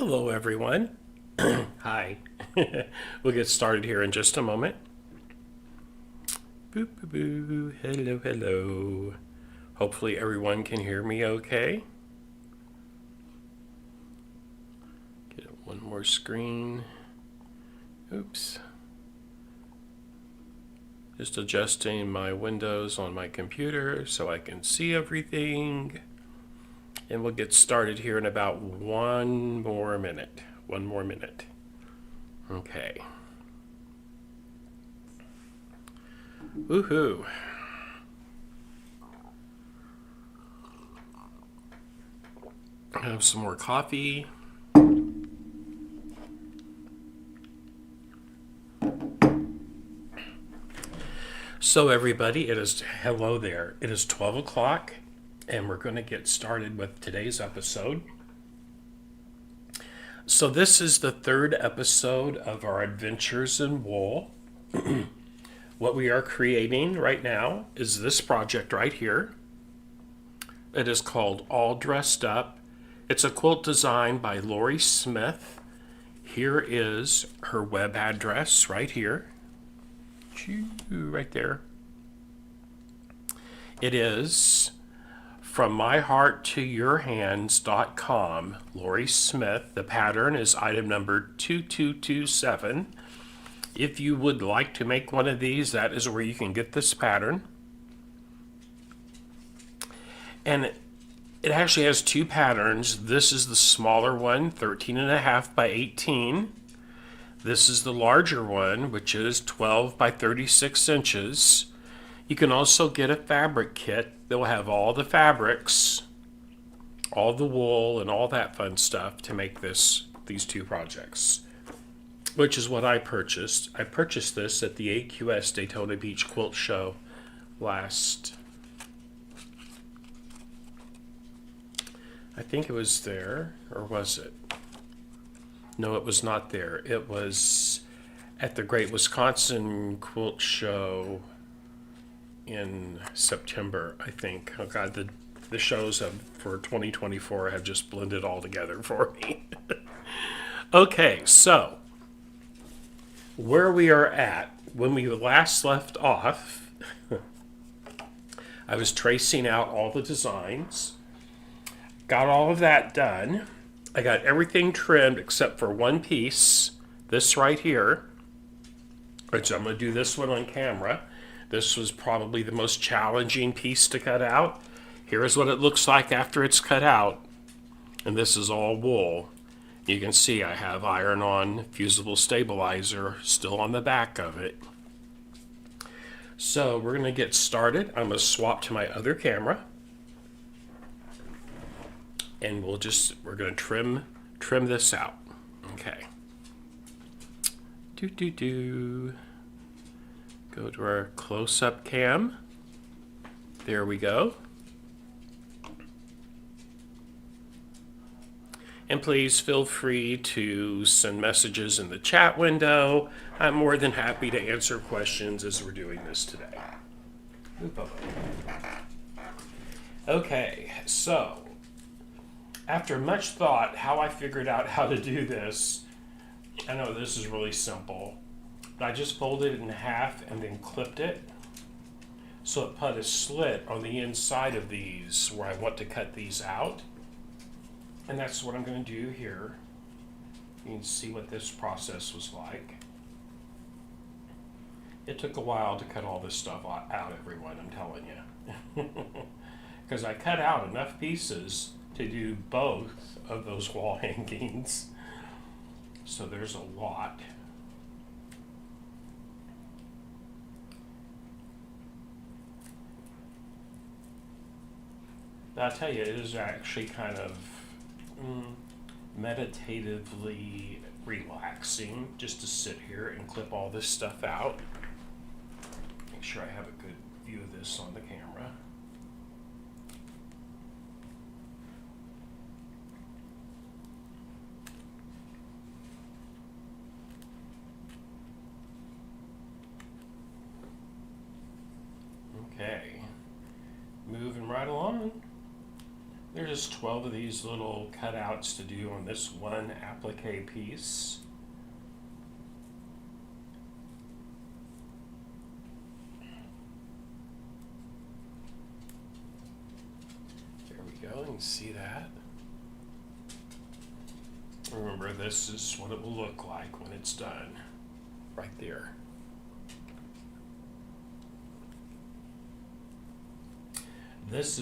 Hello, everyone. Hi. We'll get started here in just a moment. Boo, boo, boo. Hello, hello. Hopefully, everyone can hear me okay. Get one more screen. Oops. Just adjusting my windows on my computer so I can see everything. And we'll get started here in about one more minute. One more minute. Okay. Woohoo. Have some more coffee. So everybody, hello there. It is 12 o'clock and we're going to get started with today's episode. So this is the third episode of our Adventures in Wool. What we are creating right now is this project right here. It is called All Dressed Up. It's a quilt design by Lori Smith. Here is her web address right here. Right there. It is from myhearttoyourhands.com. Lori Smith. The pattern is item number 2227. If you would like to make one of these, that is where you can get this pattern. And it actually has two patterns. This is the smaller one, 13.5 by 18. This is the larger one, which is 12 by 36 inches. You can also get a fabric kit that will have all the fabrics, all the wool, and all that fun stuff to make these two projects, which is what I purchased. I purchased this at the AQS Daytona Beach Quilt Show last, I think it was there, or was it? No, it was not there. It was at the Great Wisconsin Quilt Show in September, I think. Oh God, the shows for 2024 have just blended all together for me. Okay, so where we are at, when we last left off, I was tracing out all the designs, got all of that done. I got everything trimmed except for one piece, this right here, which I'm going to do this one on camera. This was probably the most challenging piece to cut out. Here's what it looks like after it's cut out. And this is all wool. You can see I have iron-on fusible stabilizer still on the back of it. So we're going to get started. I'm going to swap to my other camera. And we're going to trim this out. Okay. Go to our close-up cam. There we go. And please feel free to send messages in the chat window. I'm more than happy to answer questions as we're doing this today. Okay, so after much thought, how I figured out how to do this, I know this is really simple, but I just folded it in half and then clipped it so it put a slit on the inside of these where I want to cut these out. And that's what I'm going to do here. You can see what this process was like. It took a while to cut all this stuff out, everyone, I'm telling you. Because I cut out enough pieces to do both of those wall hangings. So there's a lot. I'll tell you, it is actually kind of meditatively relaxing just to sit here and clip all this stuff out. Make sure I have a good view of this on the camera. Okay, moving right along. There's just 12 of these little cutouts to do on this one applique piece. There we go, you can see that. Remember, this is what it will look like when it's done, right there. This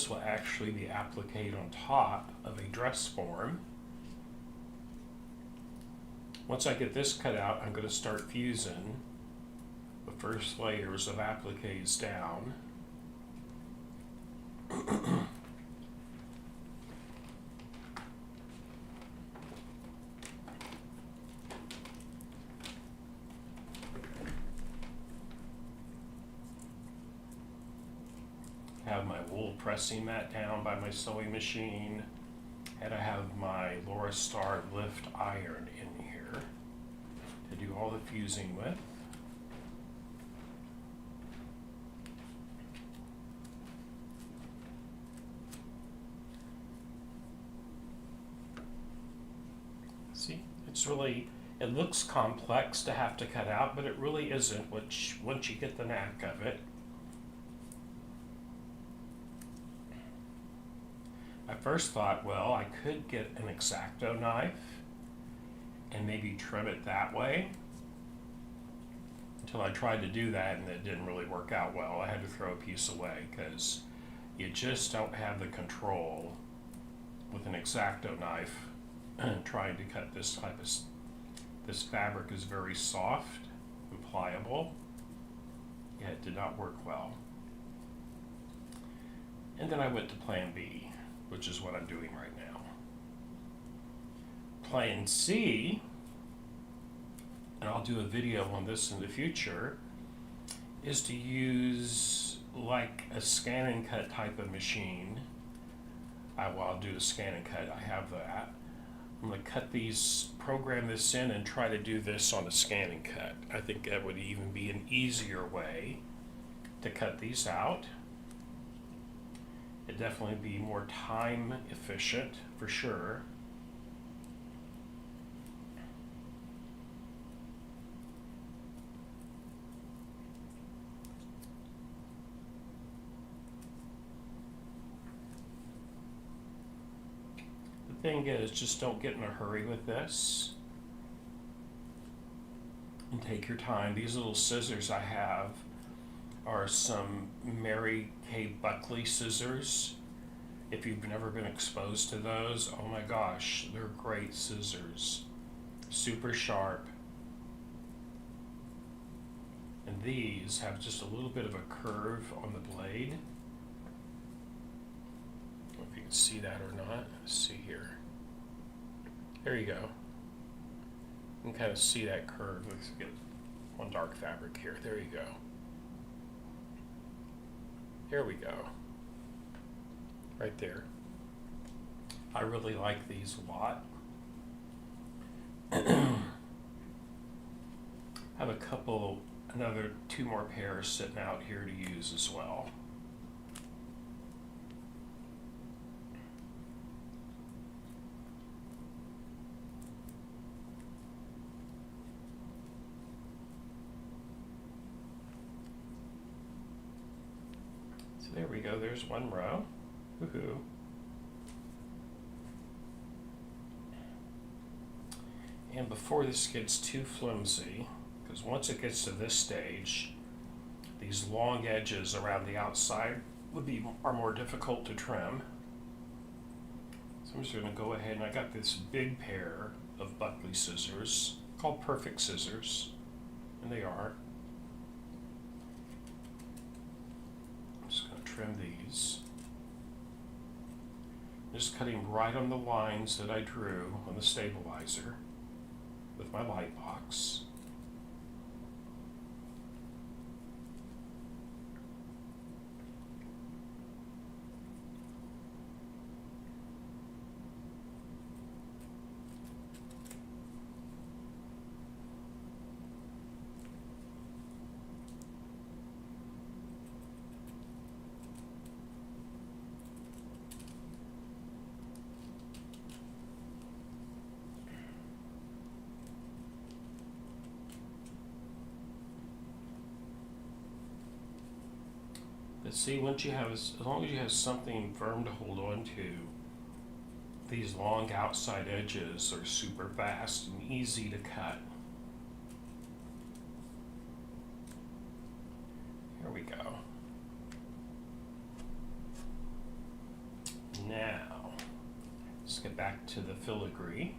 will actually be appliqued on top of a dress form. Once I get this cut out, I'm going to start fusing the first layers of appliques down. Have my wool pressing mat down by my sewing machine, and I have my Laura Star lift iron in here to do all the fusing with. See, it looks complex to have to cut out, but it really isn't once you get the knack of it. I first thought, well, I could get an X-Acto knife and maybe trim it that way, until I tried to do that and it didn't really work out well. I had to throw a piece away because you just don't have the control with an X-Acto knife trying to cut this type of, this fabric is very soft and pliable. Yeah, it did not work well. And then I went to plan B, which is what I'm doing right now. Plan C, and I'll do a video on this in the future, is to use like a scan and cut type of machine. I'll do a scan and cut, I have that. I'm going to cut these, program this in, and try to do this on a scan and cut. I think that would even be an easier way to cut these out. It'd definitely be more time efficient for sure. The thing is, just don't get in a hurry with this. And take your time. These little scissors I have are some Mary Kay Buckley scissors. If you've never been exposed to those, oh my gosh, they're great scissors. Super sharp. And these have just a little bit of a curve on the blade. I don't know if you can see that or not. Let's see here. There you go. You can kind of see that curve. Let's get one dark fabric here. There you go. Here we go. Right there. I really like these a lot. I have another two more pairs sitting out here to use as well. There we go, there's one row. Woohoo. And before this gets too flimsy, because once it gets to this stage, these long edges around the outside are more difficult to trim. So I'm just going to go ahead, and I got this big pair of Buckley scissors called Perfect Scissors, and they are. Trim these. Just cutting right on the lines that I drew on the stabilizer with my light box. But see, once you have, as long as you have something firm to hold on to, these long outside edges are super fast and easy to cut. Here we go. Now, let's get back to the filigree.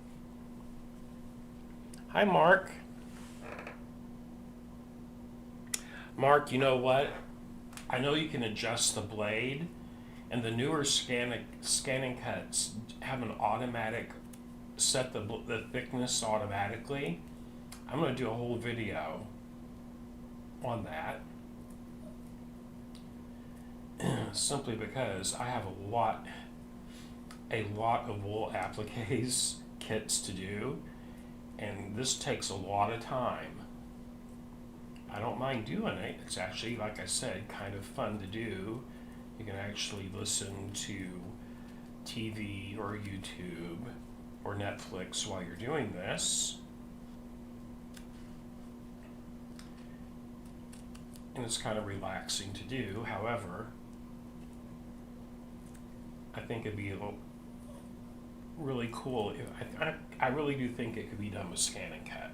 Hi, Mark. Mark, you know what? I know you can adjust the blade, and the newer scanning cuts have an automatic, set the thickness automatically. I'm going to do a whole video on that. Simply because I have a lot of wool appliques kits to do, and this takes a lot of time. I don't mind doing it. It's actually, like I said, kind of fun to do. You can actually listen to TV or YouTube or Netflix while you're doing this. And it's kind of relaxing to do. However, I think it'd be really cool. I really do think it could be done with scan and cut.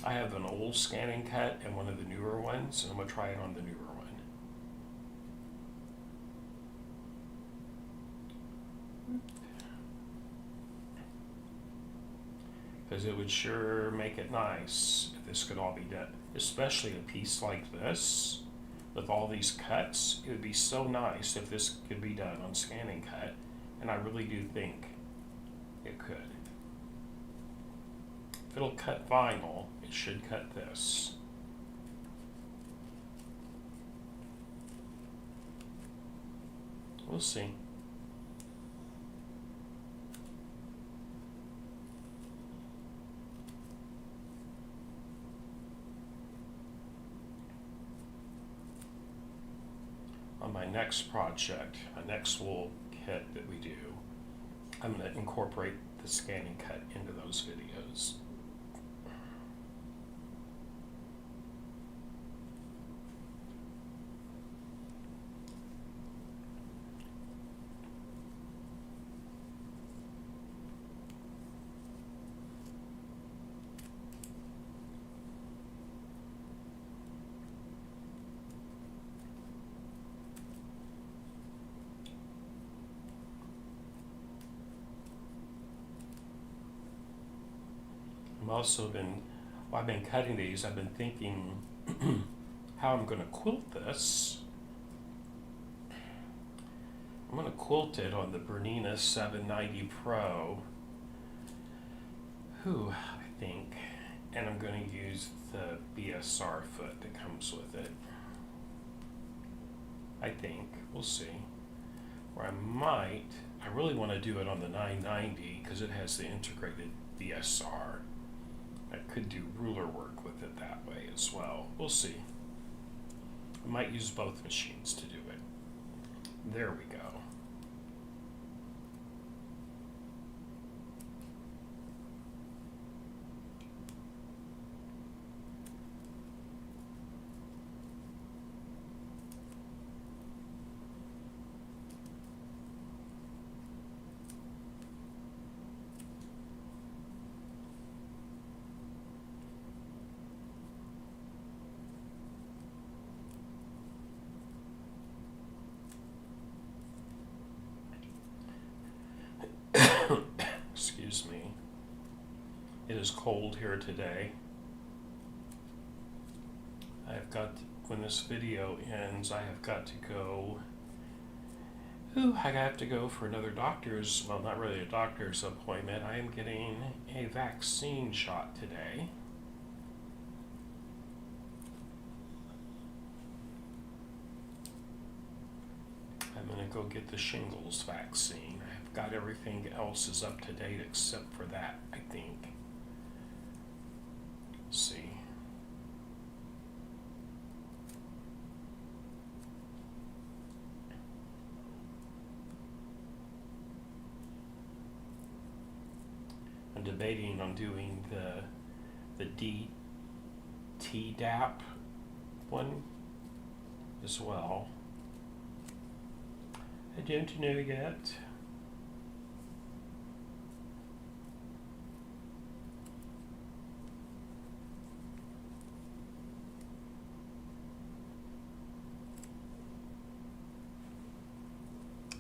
I have an old scan and cut and one of the newer ones, and I'm going to try it on the newer one. Because it would sure make it nice if this could all be done. Especially a piece like this, with all these cuts, it would be so nice if this could be done on scan and cut, and I really do think it could. If it'll cut vinyl, it should cut this. We'll see. On my next project, my next wool kit that we do, I'm going to incorporate the scan and cut into those videos. While I've been cutting these, I've been thinking how I'm going to quilt this. I'm going to quilt it on the Bernina 790 PRO, I think, and I'm going to use the BSR foot that comes with it. I think. We'll see. Or I really want to do it on the 990 because it has the integrated BSR. I could do ruler work with it that way as well. We'll see. I might use both machines to do it. There we go. Excuse me. It is cold here today. When this video ends, I have got to go. I have to go for another doctor's, well, not really a doctor's appointment. I am getting a vaccine shot today. I'm going to go get the shingles vaccine. I've got everything else is up to date except for that, I think. Let's see. I'm debating on doing the DTDAP one as well. I don't know yet.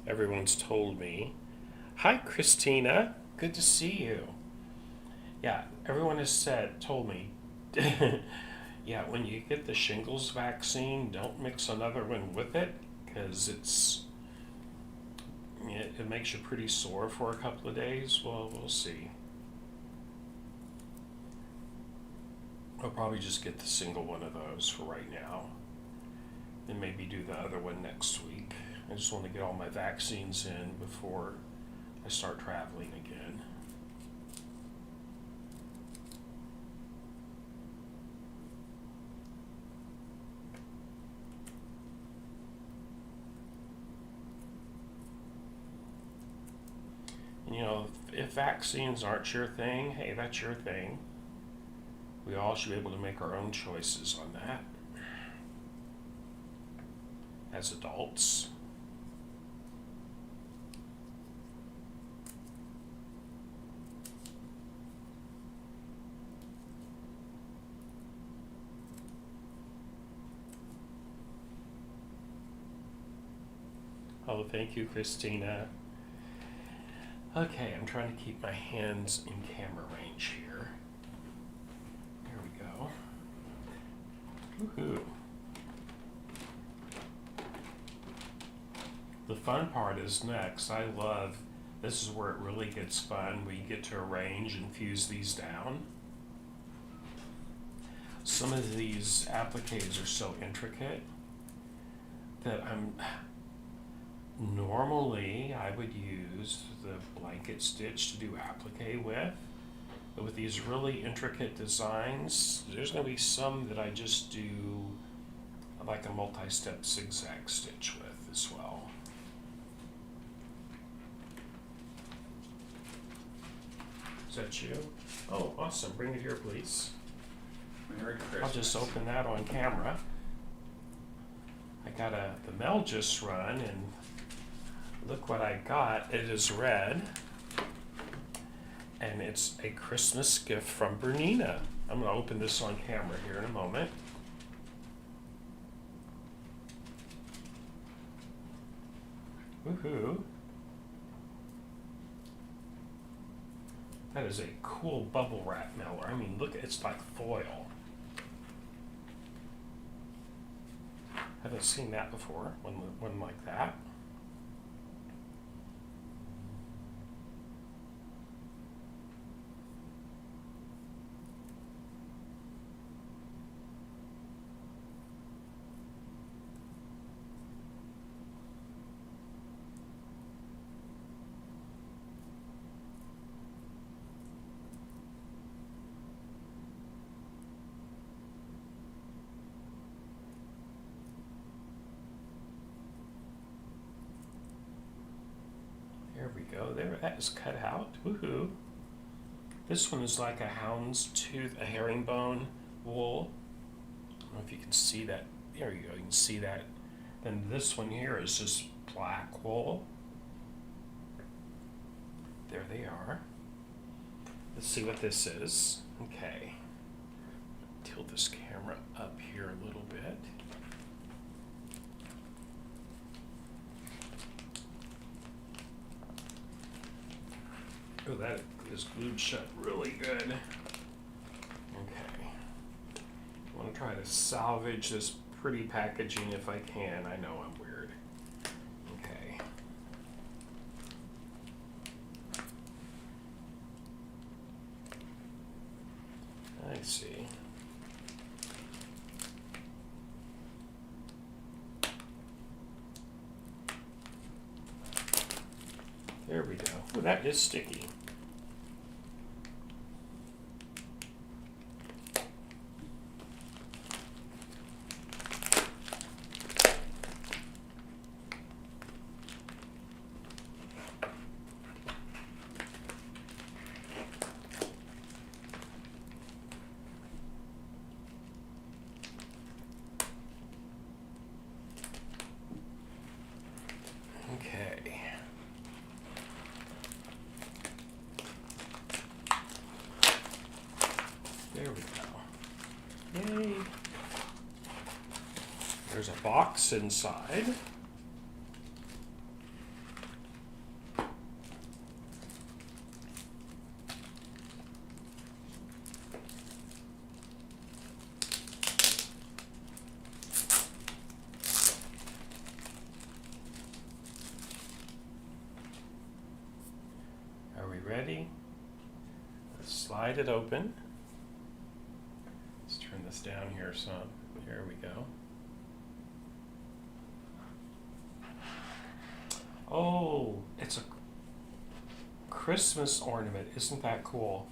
Everyone's told me. Hi, Christina. Good to see you. Yeah, everyone has told me. Yeah, when you get the shingles vaccine, don't mix another one with it because it makes you pretty sore for a couple of days. Well, we'll see. I'll probably just get the single one of those for right now and maybe do the other one next week. I just want to get all my vaccines in before I start traveling again. If vaccines aren't your thing, hey, that's your thing. We all should be able to make our own choices on that as adults. Oh, thank you, Christina. Okay, I'm trying to keep my hands in camera range here. There we go. Woohoo. The fun part is next. This is where it really gets fun. We get to arrange and fuse these down. Some of these appliques are so intricate that normally I would use the blanket stitch to do applique with, but with these really intricate designs, there's going to be some that I just do like a multi-step zigzag stitch with as well. Is that you? Oh, awesome. Bring it here, please. Merry Christmas. I'll just open that on camera. I got the mail just run, and look what I got. It is red, and it's a Christmas gift from Bernina. I'm going to open this on camera here in a moment. Woohoo. That is a cool bubble wrap mailer. I mean, look, it's like foil. Haven't seen that before, one like that. There we go. There, that is cut out. Woohoo! This one is like a hound's tooth, a herringbone wool. I don't know if you can see that. There you go. You can see that. Then this one here is just black wool. There they are. Let's see what this is. Okay. Tilt this camera up here a little bit. Oh, that is glued shut really good. Okay. I want to try to salvage this pretty packaging if I can. I know I'm weird. Okay. I see. There we go. Oh, that is sticky. Okay. box inside. Are we ready? Let's slide it open. Let's turn this down here some. Here we go. Oh, it's a Christmas ornament. Isn't that cool?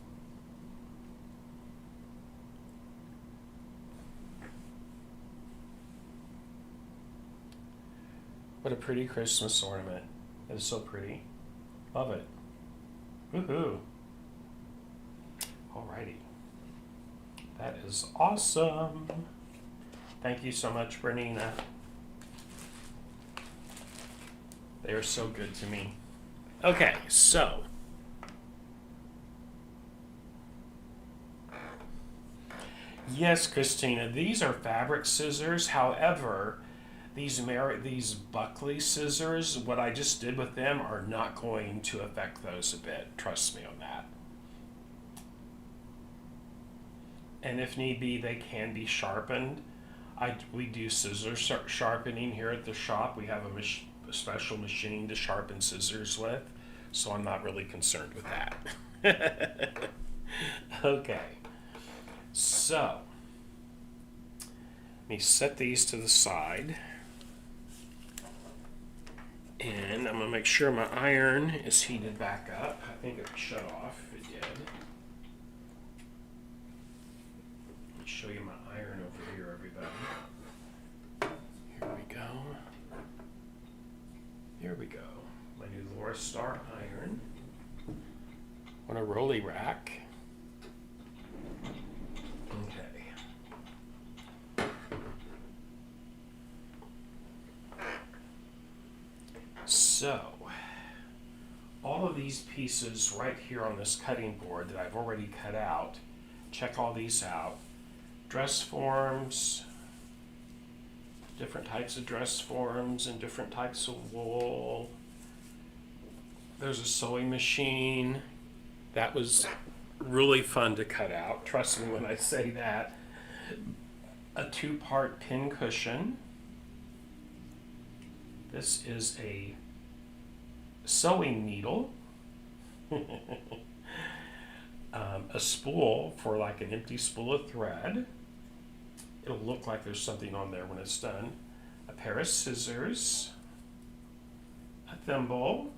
What a pretty Christmas ornament. It is so pretty. Love it. Woohoo. Alrighty. That is awesome. Thank you so much, Bernina. They are so good to me. Okay, so. Yes, Christina, these are fabric scissors. However, these Buckley scissors, what I just did with them are not going to affect those a bit. Trust me on that. And if need be, they can be sharpened. We do scissor sharpening here at the shop. We have a special machine to sharpen scissors with, so I'm not really concerned with that. Okay, so let me set these to the side. And I'm going to make sure my iron is heated back up. I think it shut off. It did. Let me show you my iron over here, everybody. Here we go. Here we go. My new Laura Star iron on a rolly rack. So, all of these pieces right here on this cutting board that I've already cut out, check all these out. Dress forms, different types of dress forms and different types of wool. There's a sewing machine. That was really fun to cut out, trust me when I say that. A 2-part pin cushion. This is a sewing needle, a spool for like an empty spool of thread. It'll look like there's something on there when it's done. A pair of scissors, a thimble,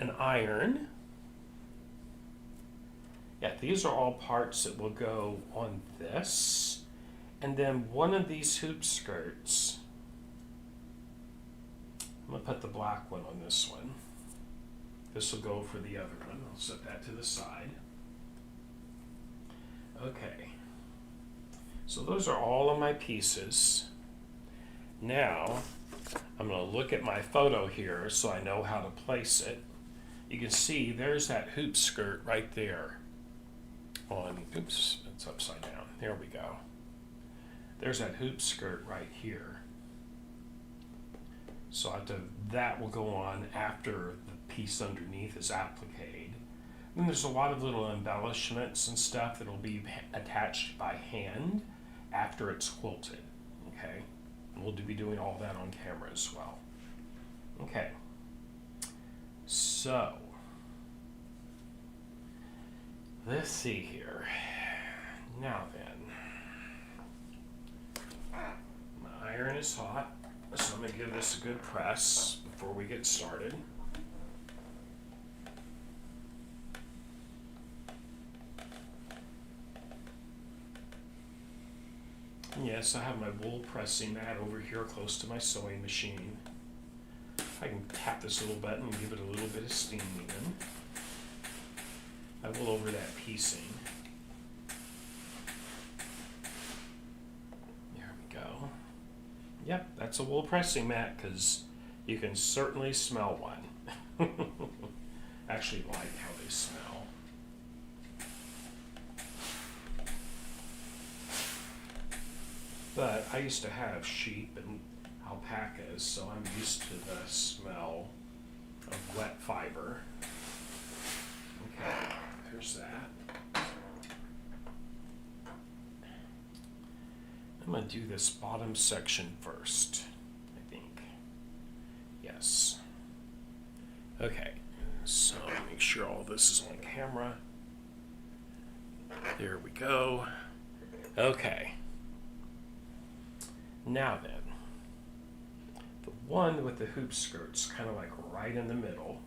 an iron. Yeah, these are all parts that will go on this. And then one of these hoop skirts. I'm going to put the black one on this one. This will go for the other one. I'll set that to the side. Okay. So those are all of my pieces. Now, I'm going to look at my photo here so I know how to place it. You can see there's that hoop skirt right there. Oops, it's upside down. There we go. There's that hoop skirt right here. So that will go on after the piece underneath is appliqued. And there's a lot of little embellishments and stuff that will be attached by hand after it's quilted. Okay, and we'll be doing all that on camera as well. Okay, so let's see here. Now then, my iron is hot. So I'm going to give this a good press before we get started. Yes, I have my wool pressing mat over here close to my sewing machine. I can tap this little button and give it a little bit of steam even. I will over that piecing. Yep, that's a wool pressing mat because you can certainly smell one. Actually like how they smell. But I used to have sheep and alpacas, so I'm used to the smell of wet fiber. Okay, there's that. I'm going to do this bottom section first, I think. Yes. Okay, so make sure all this is on camera. There we go. Okay. Now then, the one with the hoop skirt's kind of like right in the middle.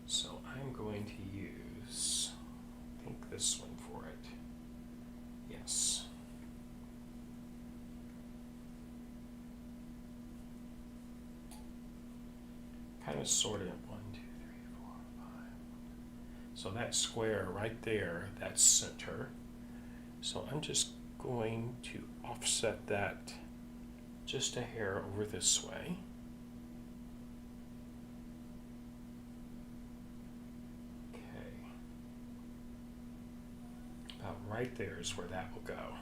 So I'm going to use, I think, this one for it. Yes. Kind of sort it. 1, 2, 3, 4, 5. So that square right there, that's center. So I'm just going to offset that just a hair over this way. Okay. About right there is where that will go.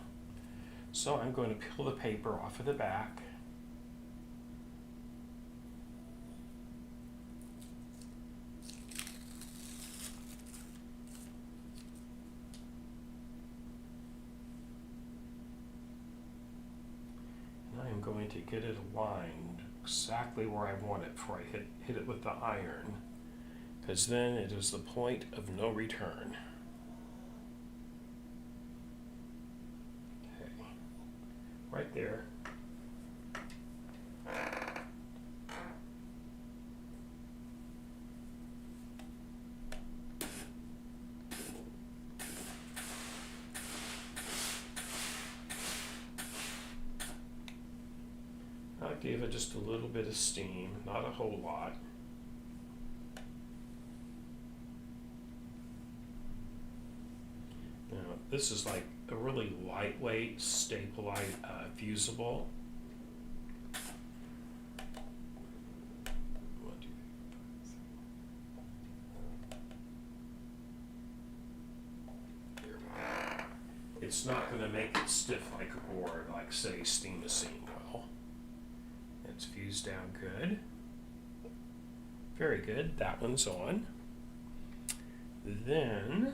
So I'm going to peel the paper off of the back. I'm going to get it aligned exactly where I want it before I hit it with the iron, because then it is the point of no return. Okay, right there. I gave it just a little bit of steam, not a whole lot. Now, this is like a really lightweight staple fusible. It's not going to make it stiff like a board, like say steam machine will. It's fused down good. Very good. That one's on. Then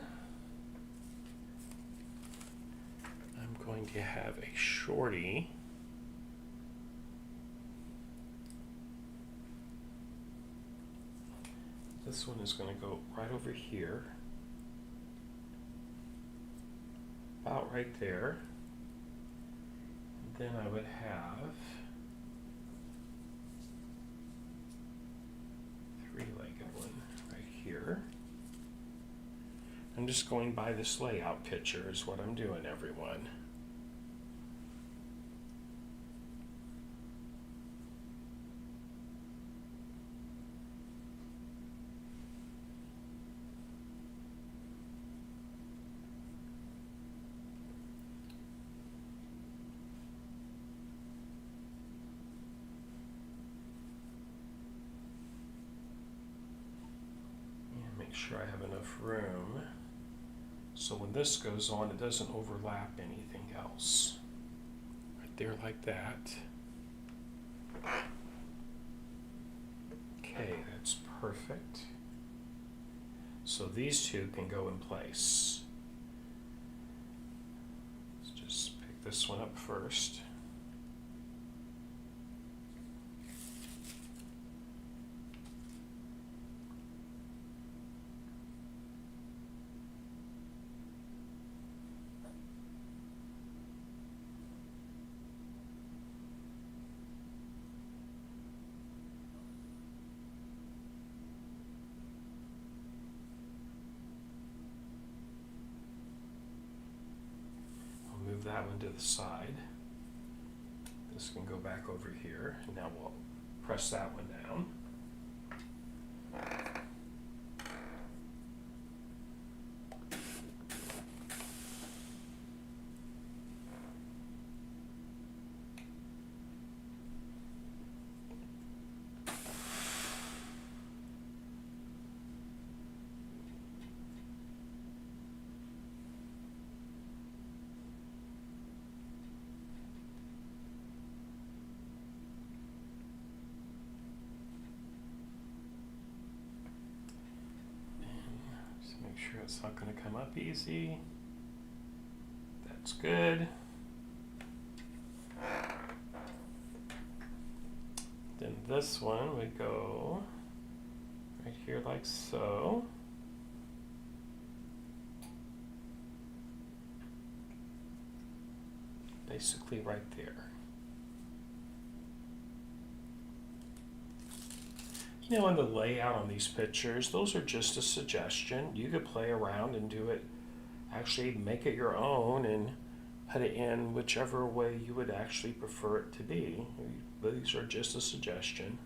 I'm going to have a shorty. This one is going to go right over here. About right there. And then I would have three-legged one right here. I'm just going by this layout picture is what I'm doing, everyone. Make sure I have enough room so when this goes on it doesn't overlap anything else. Right there like that. Okay, that's perfect. So these two can go in place. Let's just pick this one up first. Move that one to the side. This can go back over here. And now we'll press that one down. sure it's not going to come up easy. That's good. Then this one would go right here like so. Basically right there. You know, in the layout on these pictures, those are just a suggestion. You could play around and do it, actually make it your own and put it in whichever way you would actually prefer it to be. These are just a suggestion.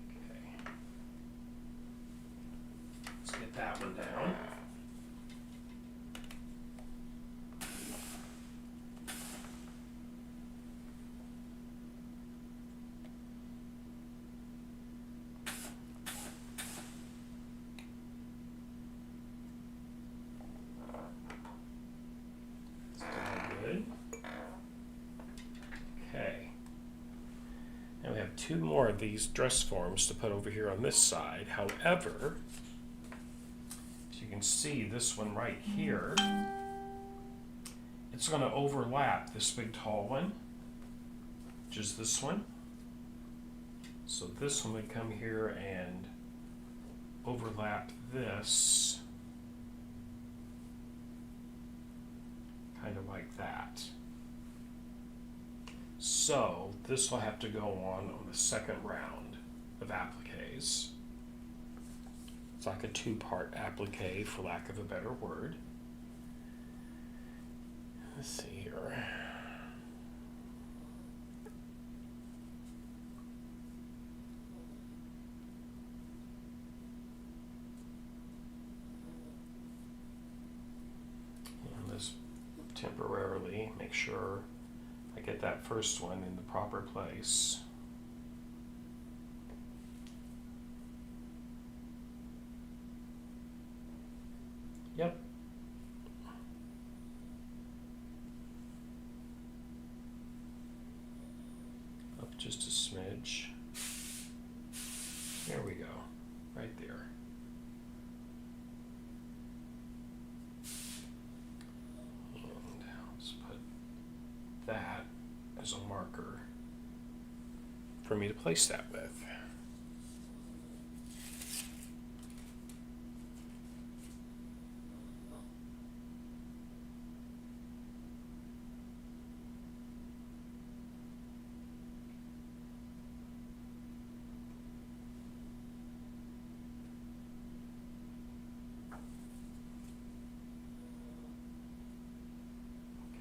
Okay. Let's get that one down. Now we have two more of these dress forms to put over here on this side. However, as you can see, this one right here, it's going to overlap this big tall one, which is this one. So this one would come here and overlap this, kind of like that. So this will have to go on the second round of appliques. It's like a two-part applique, for lack of a better word. Let's see here. And this temporarily, make sure I get that first one in the proper place. Yep. Up just a smidge. There we go, right there. And let's put that as a marker for me to place that with.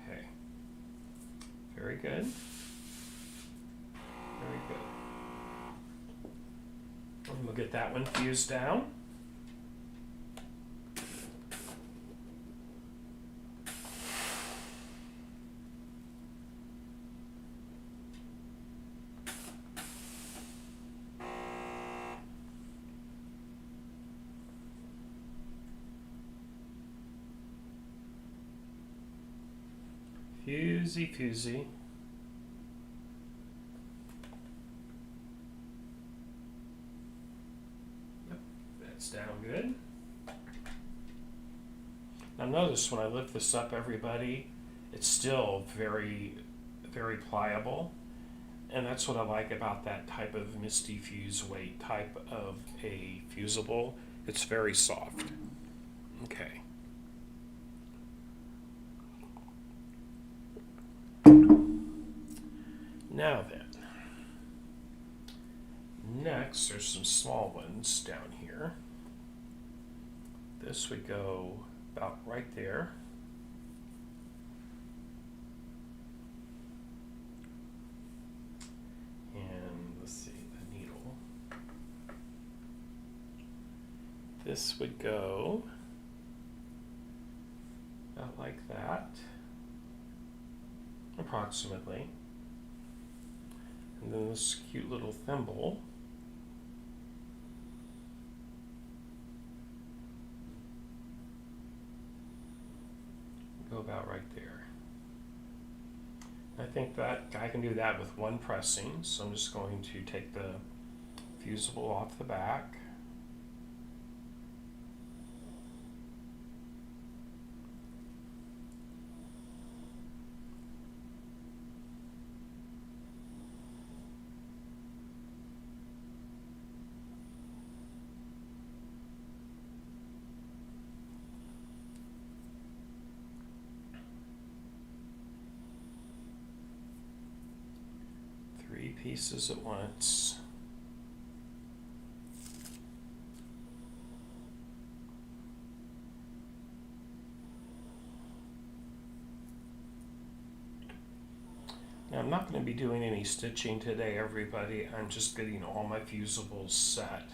Okay. Very good. Very good. And we'll get that one fused down. Fusey, fusey. Yep, that's down good. Now notice when I lift this up, everybody, it's still very, very pliable. And that's what I like about that type of Misty Fuse weight type of a fusible. It's very soft. Okay. Now then, next there's some small ones down here. This would go about right there. And let's see, the needle. This would go about like that, approximately. And then this cute little thimble go about right there. I think that I can do that with one pressing, so I'm just going to take the fusible off the back. Three pieces at once. Now I'm not going to be doing any stitching today, everybody. I'm just getting all my fusibles set.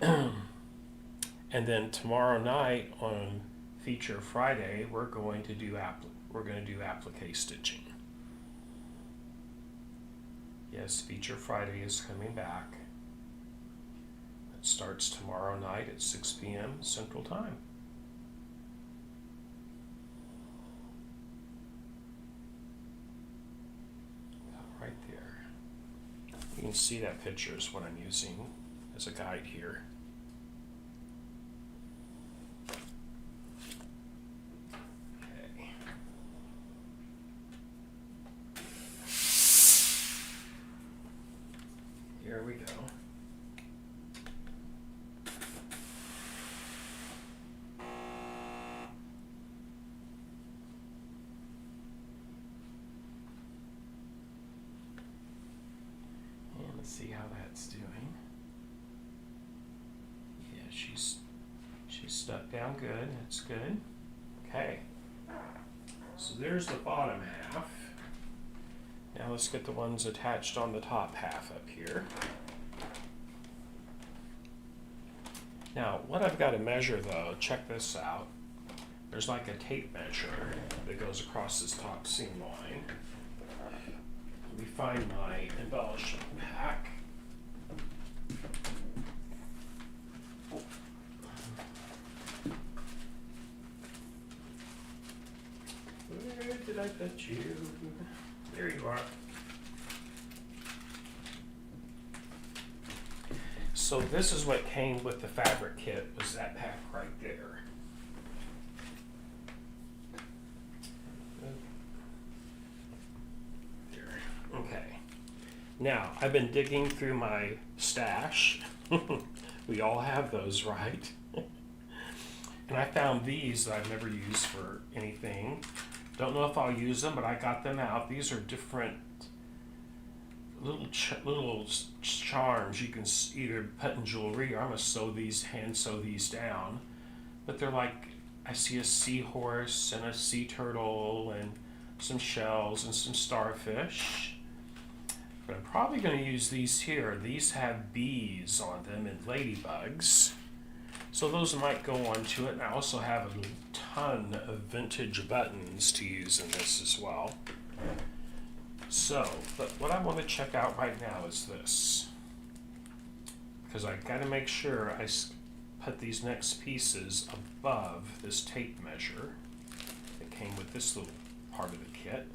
And then tomorrow night on Feature Friday, we're going to do applique stitching. Yes, Feature Friday is coming back. It starts tomorrow night at 6 p.m. Central Time. Right there. You can see that picture is what I'm using as a guide here. Okay. Here we go. And let's see how that's doing. Yeah, she's stuck down good. That's good. Okay. So there's the bottom half. Now let's get the ones attached on the top half up here. Now, what I've got to measure though, check this out. There's like a tape measure that goes across this top seam line. Let me find my embellishment pack. Where did I put you? There you are. So this is what came with the fabric kit, was that pack right there. There. Okay. Now, I've been digging through my stash. We all have those, right? And I found these that I've never used for anything. Don't know if I'll use them, but I got them out. These are different little charms you can either put in jewelry, or I'm going to hand sew these down. But they're like, I see a seahorse and a sea turtle and some shells and some starfish. But I'm probably going to use these here. These have bees on them and ladybugs. So those might go onto it. And I also have a ton of vintage buttons to use in this as well. So, but what I want to check out right now is this. Because I've got to make sure I put these next pieces above this tape measure that came with this little part of the kit.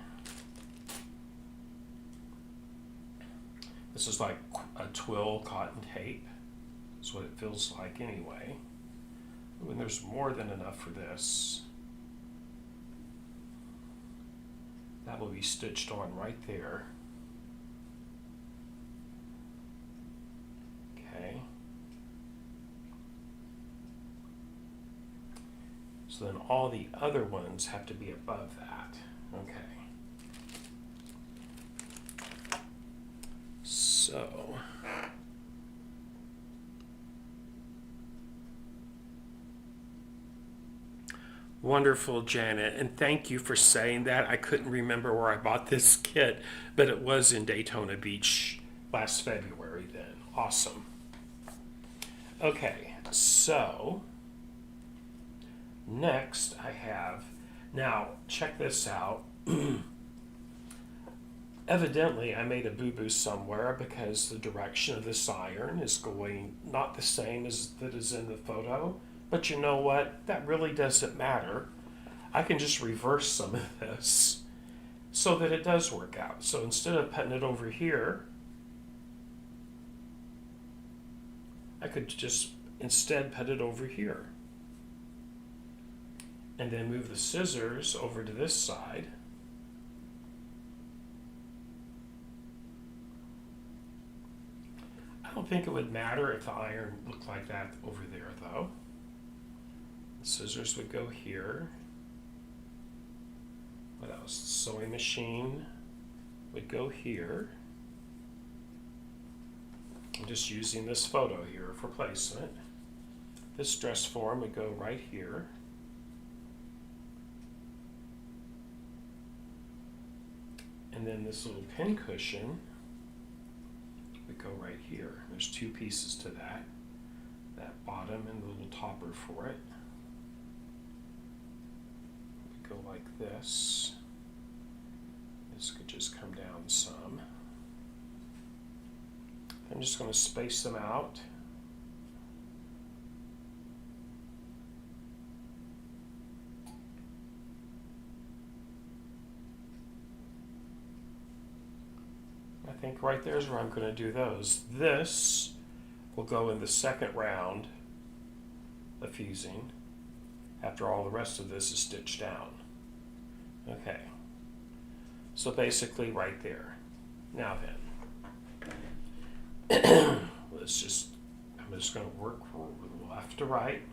This is like a twill cotton tape. That's what it feels like anyway. Ooh, and there's more than enough for this. That will be stitched on right there. Okay. So then all the other ones have to be above that. Okay. So wonderful, Janet, and thank you for saying that. I couldn't remember where I bought this kit, but it was in Daytona Beach last February then. Awesome. Okay, so next I have, now check this out. Evidently I made a boo-boo somewhere because the direction of this iron is going not the same as that is in the photo. But you know what? That really doesn't matter. I can just reverse some of this. so that it does work out. So instead of putting it over here, I could just instead put it over here. And then move the scissors over to this side. I don't think it would matter if the iron looked like that over there, though. The scissors would go here. What else? The sewing machine would go here. I'm just using this photo here for placement. This dress form would go right here. And then this little pin cushion would go right here. There's two pieces to that. That bottom and the little topper for it. It would go like this. This could just come down some. I'm just going to space them out. I think right there is where I'm going to do those. This will go in the second round of fusing after all the rest of this is stitched down. Okay, so basically right there. Now then, I'm just going to work from left to right.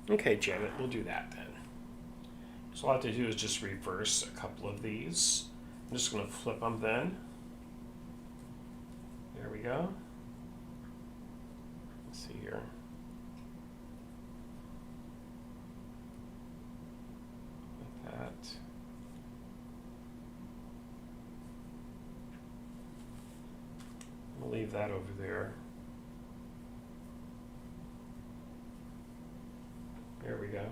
Okay, Janet, we'll do that then. So all I have to do is just reverse a couple of these. I'm just going to flip them then. There we go. Let's see here. Like that. We'll leave that over there. There we go.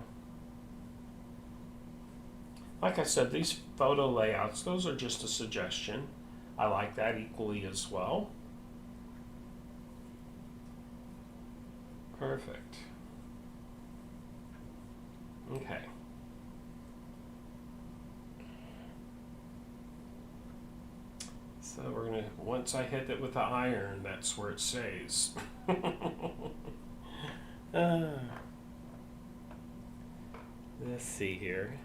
Like I said, these photo layouts, those are just a suggestion. I like that equally as well. Perfect. Okay. So we're gonna, once I hit it with the iron, that's where it stays. Let's see here.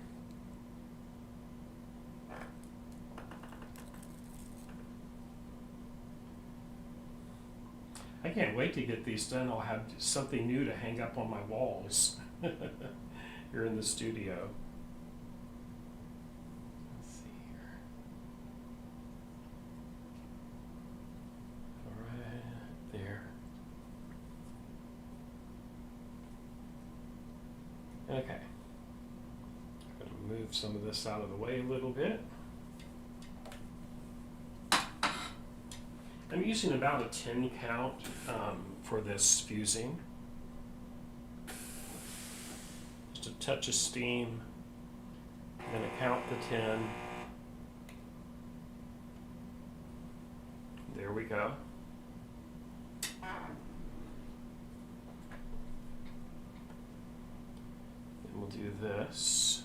I can't wait to get these done. I'll have something new to hang up on my walls here in the studio. Let's see here. All right, there. Okay. Move some of this out of the way a little bit. I'm using about a 10 count for this fusing. Just a touch of steam, I'm going to count the 10. There we go. Then we'll do this.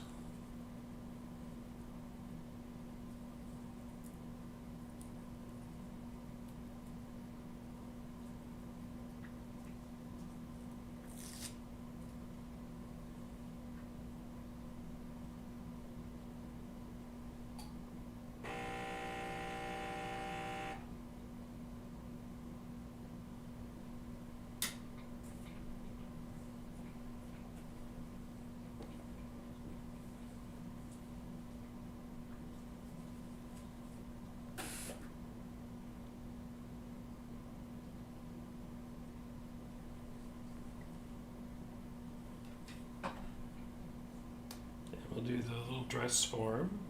We'll do the little dress form.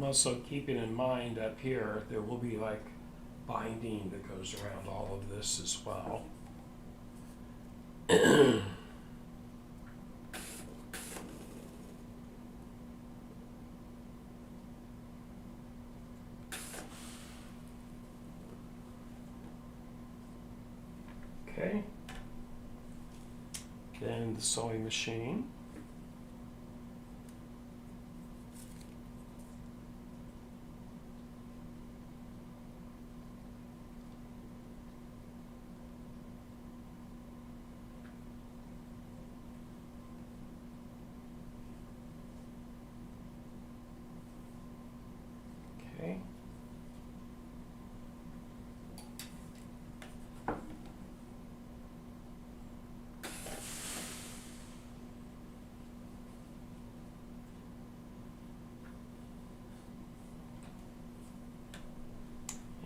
Also keeping in mind up here, there will be like binding that goes around all of this as well. Okay. Then the sewing machine. Okay.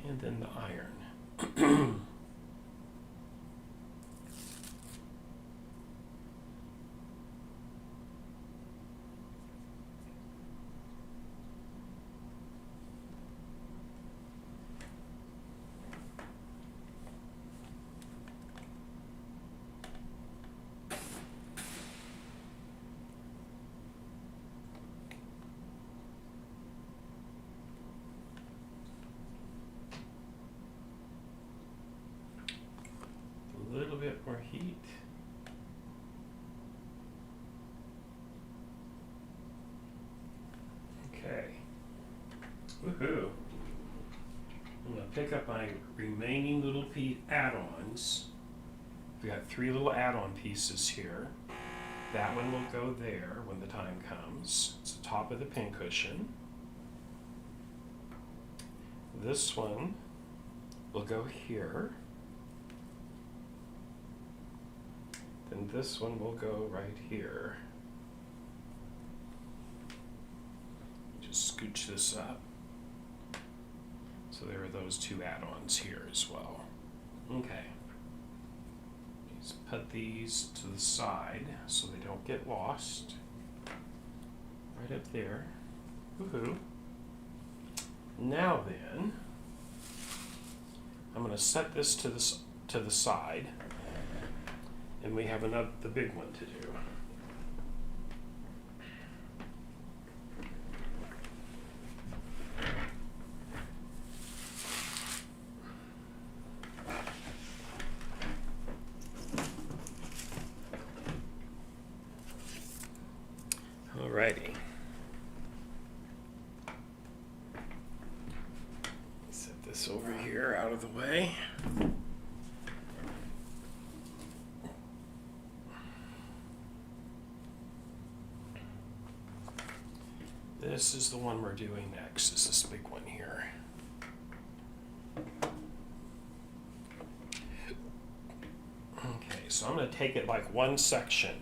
And then the iron. A little bit more heat. Okay. Woohoo. I'm going to pick up my remaining little add-ons. We got 3 little add-on pieces here. That one will go there when the time comes. It's the top of the pincushion. This one will go here. Then this one will go right here. Just scooch this up. So there are those 2 add-ons here as well. Okay. Just put these to the side so they don't get lost. Right up there. Woohoo. Now then, I'm going to set this to the side, and we have the big one to do. Alrighty. Set this over here out of the way. This is the one we're doing next. This is this big one here. Okay, so I'm going to take it like one section,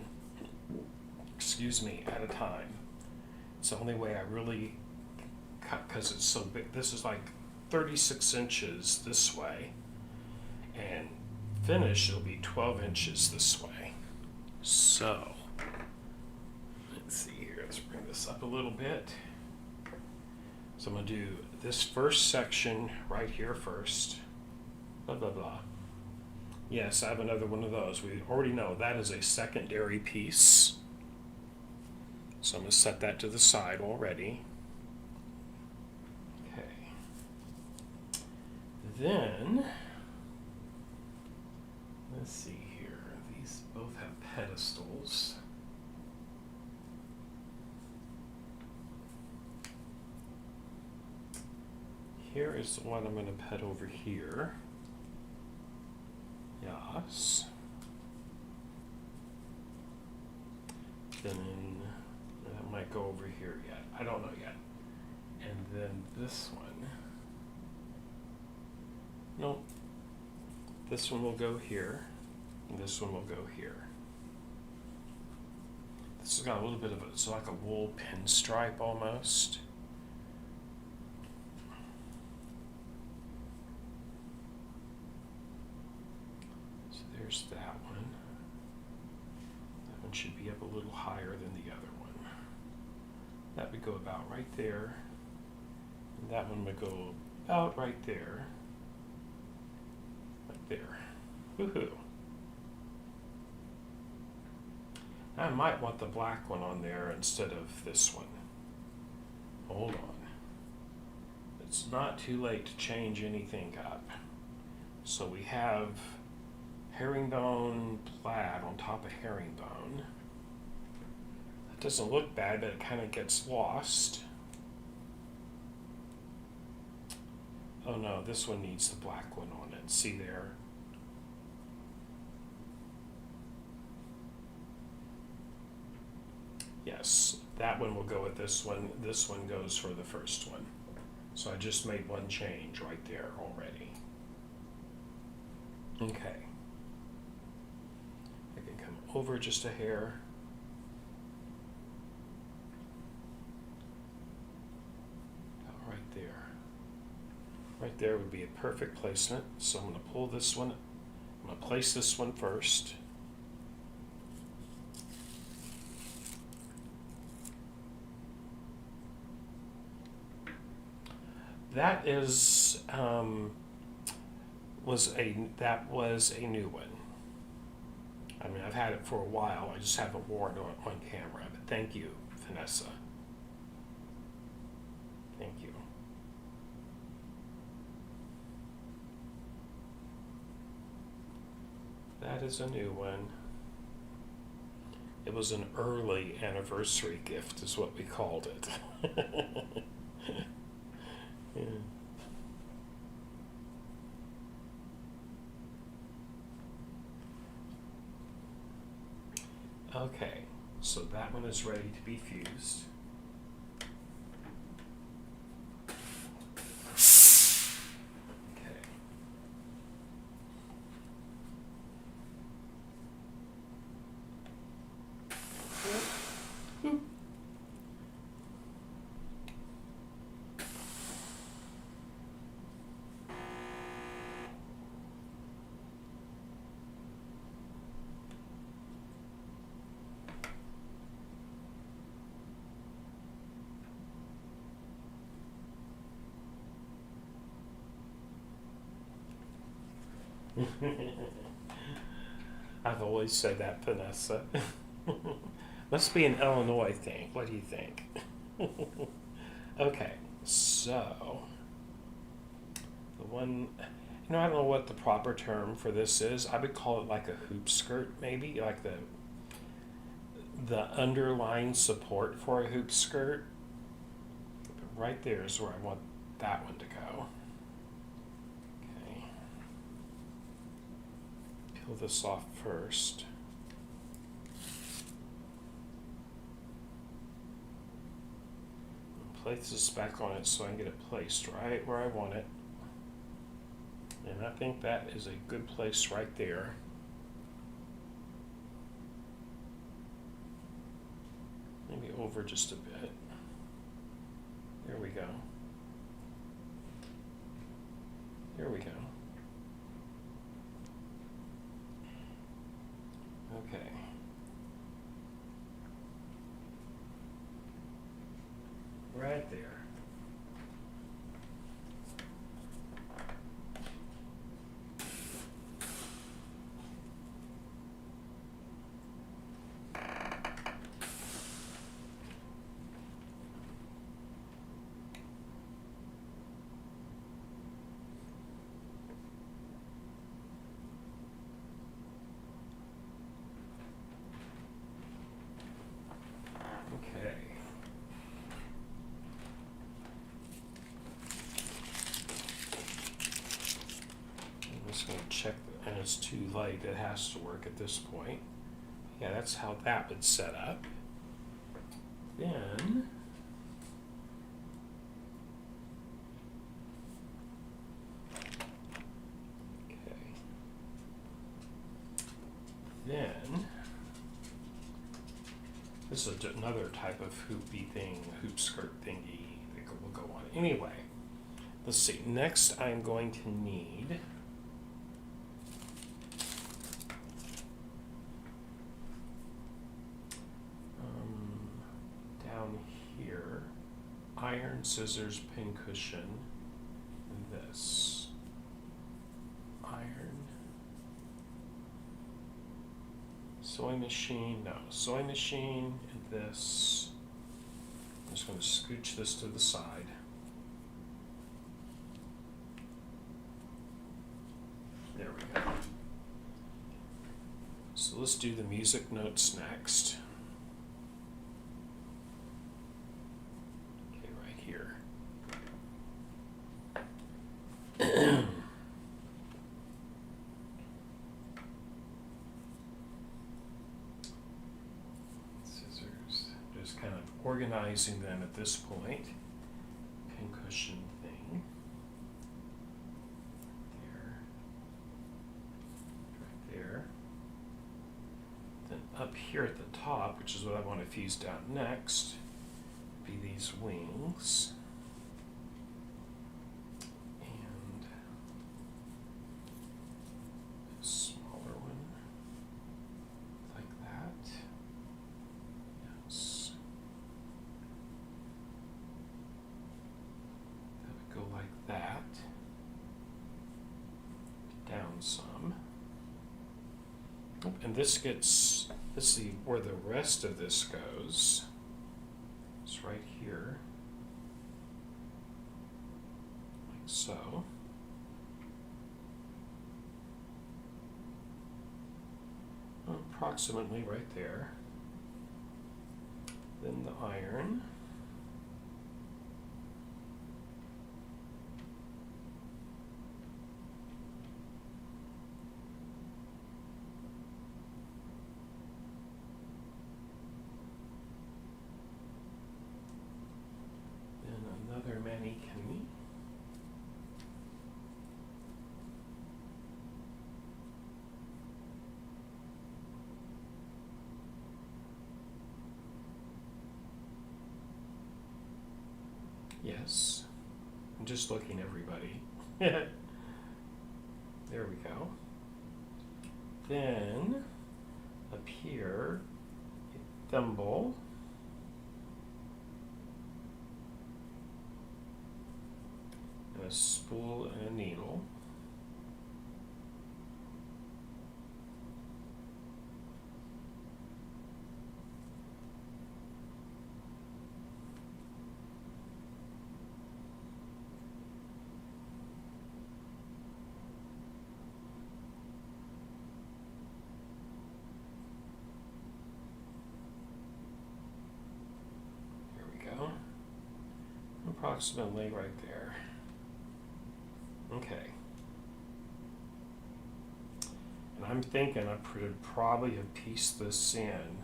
at a time. It's the only way I really cut, because it's so big. This is like 36 inches this way, and finish it'll be 12 inches this way. So let's see here, let's bring this up a little bit. So I'm going to do this first section right here first. Blah, blah, blah. Yes, I have another one of those. We already know that is a secondary piece. So I'm going to set that to the side already. Okay. Then, let's see here. These both have pedestals. Here is the one I'm going to put over here. Yes. Then that might go over here yet. I don't know yet. And then this one. Nope. This one will go here. And this one will go here. This has got a little bit of it's like a wool pinstripe almost. There's that one. That one should be up a little higher than the other one. That would go about right there. And that one would go about right there. Right there. Woohoo. I might want the black one on there instead of this one. Hold on. It's not too late to change anything up. So we have herringbone plaid on top of herringbone. That doesn't look bad, but it kind of gets lost. Oh no, this one needs the black one on it. See there? Yes, that one will go with this one. This one goes for the first one. So I just made one change right there already. Okay. I can come over just a hair. About right there. Right there would be a perfect placement. So I'm going to pull this one. I'm going to place this one first. That was a new one. I mean, I've had it for a while. I just haven't worn it on camera. But thank you, Vanessa. Thank you. That is a new one. It was an early anniversary gift, is what we called it. Yeah. Okay, so that one is ready to be fused. Okay. I've always said that, Vanessa. Must be an Illinois thing. What do you think? Okay, so the one, I don't know what the proper term for this is. I would call it like a hoop skirt, maybe, like the underlying support for a hoop skirt. But right there is where I want that one to go. Okay. Peel this off first. Place this back on it so I can get it placed right where I want it. And I think that is a good place right there. Maybe over just a bit. There we go. There we go. Okay. Right there. Okay. I'm just going to check, and it's too late. It has to work at this point. Yeah, that's how that would set up. Then this is another type of hoopy thing, hoop skirt thingy that will go on. Anyway, let's see. Next, I'm going to need down here. iron, scissors, pincushion, and this. Iron. Sewing machine, no. Sewing machine, and this. I'm just going to scooch this to the side. There we go. So let's do the music notes next. Okay, right here. Scissors. Just kind of organizing them at this point. Pincushion thing. There. Then up here at the top, which is what I want to fuse down next, be these wings. And a smaller one, like that. Yes. That would go like that. Down some. And this gets, let's see where the rest of this goes. It's right here, like so. Approximately right there. Then the iron. Another mannequin. Yes, I'm just looking, everybody. There we go. Then up here, a thimble. A spool and a needle. Here we go. Approximately right there. Okay. And I'm thinking I could probably have pieced this in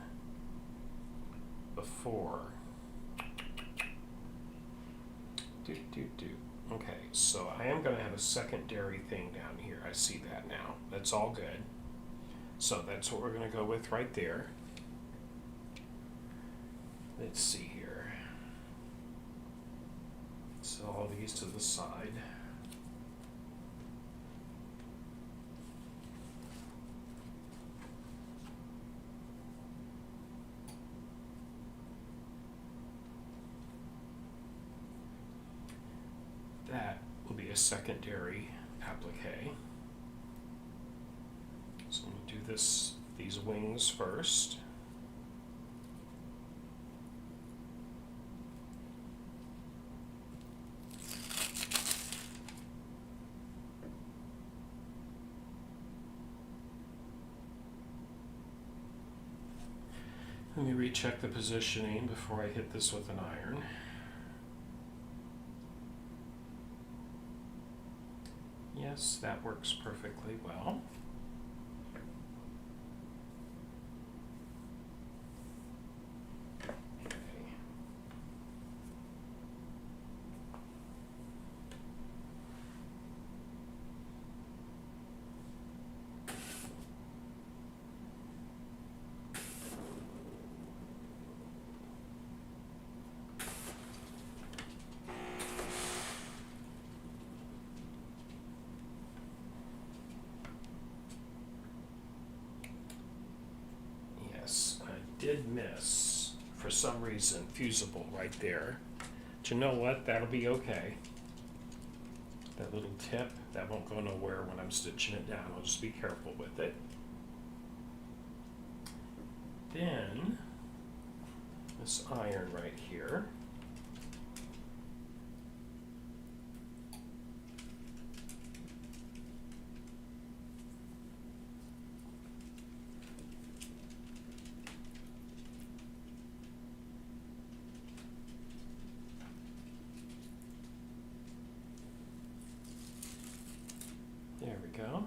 before. Okay, so I am going to have a secondary thing down here. I see that now. That's all good. So that's what we're going to go with right there. Let's see here. So all these to the side. That will be a secondary applique. So I'm going to do these wings first. Let me recheck the positioning before I hit this with an iron. Yes, that works perfectly well. Okay. Did miss, for some reason, fusible right there. But you know what? That'll be okay. That little tip, that won't go nowhere when I'm stitching it down. I'll just be careful with it. Then, this iron right here. There we go.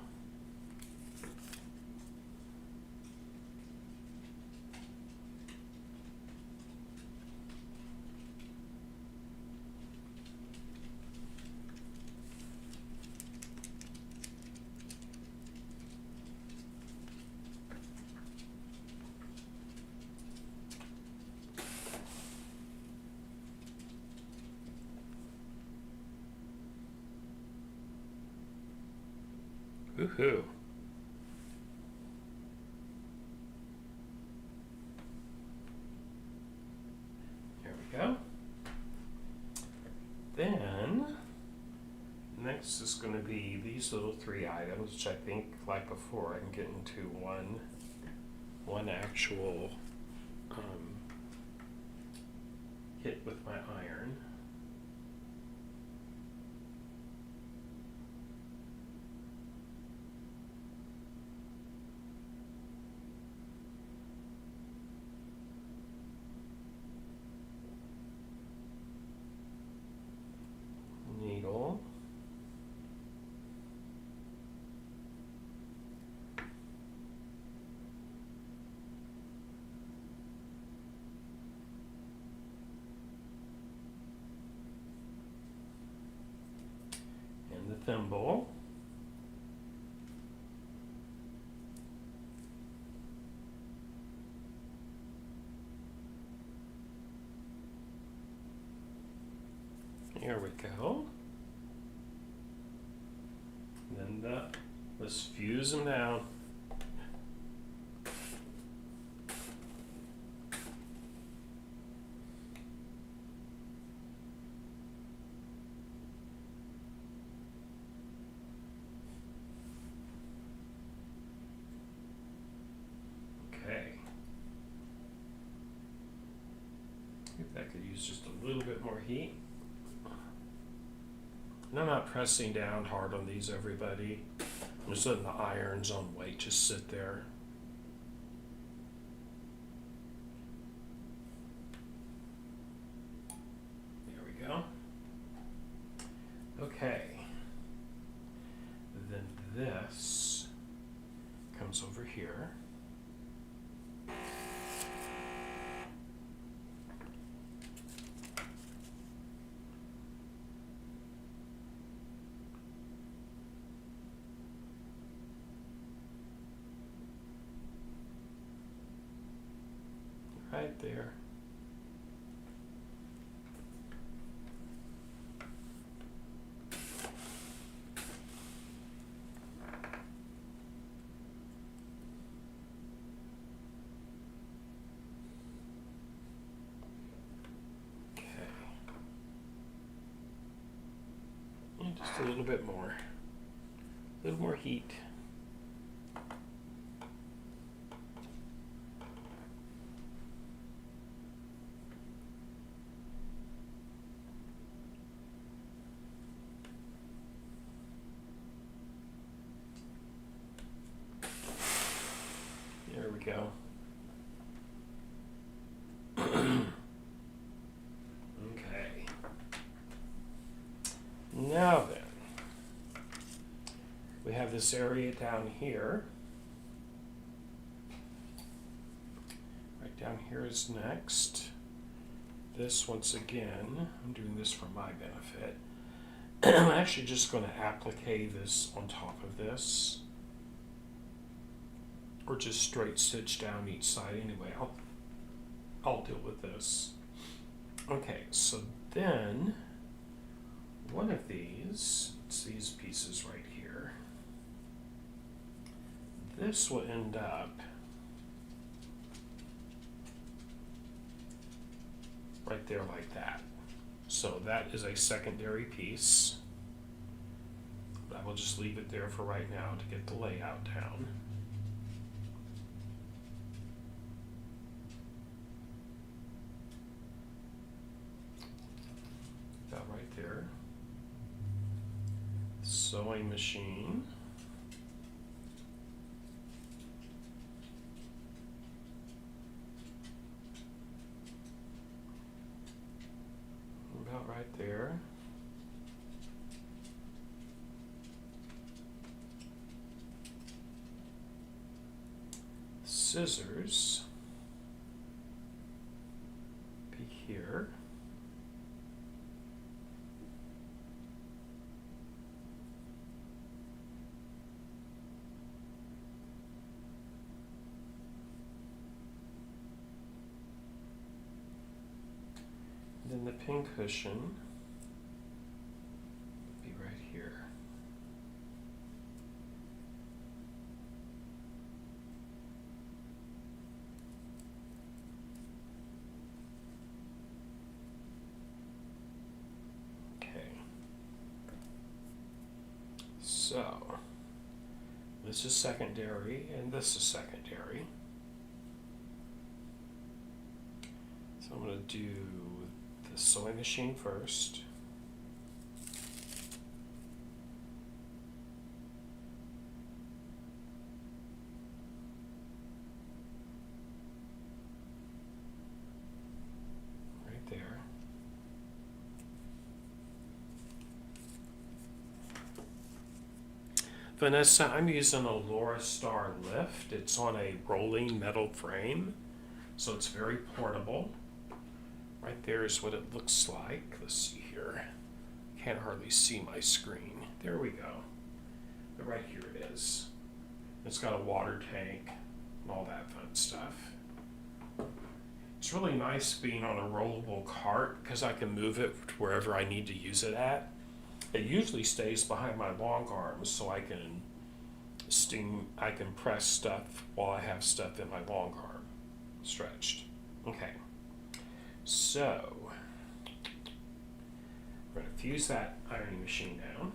Woohoo. There we go. Then, next is going to be these little 3 items, which I think, like before, I can get into one actual hit with my iron. Needle. And the thimble. Here we go. And then let's fuse them down. Okay. I think that could use just a little bit more heat. And I'm not pressing down hard on these, everybody. I'm just letting the iron's own weight just sit there. There we go. Okay. Then this comes over here. Right there. Okay. And just a little bit more. A little more heat. There we go. Okay. Now then, we have this area down here. Right down here is next. This, once again, I'm doing this for my benefit. I'm actually just going to applique this on top of this. Or just straight stitch down each side. Anyway, I'll deal with this. Okay, so then one of these, it's these pieces right here. This will end up right there like that. So that is a secondary piece. But I will just leave it there for right now to get the layout down. About right there. Sewing machine. About right there. Scissors be here. Then the pin cushion be right here. Okay. So this is secondary and this is secondary. So I'm going to do the sewing machine first. Right there. Vanessa, I'm using a Laura Star lift. It's on a rolling metal frame, so it's very portable. Right there is what it looks like. Let's see here. Can't hardly see my screen. There we go. But right here it is. It's got a water tank and all that fun stuff. It's really nice being on a rollable cart because I can move it to wherever I need to use it at. It usually stays behind my long arms so I can press stuff while I have stuff in my long arm stretched. Okay. So, we're going to fuse that ironing machine down.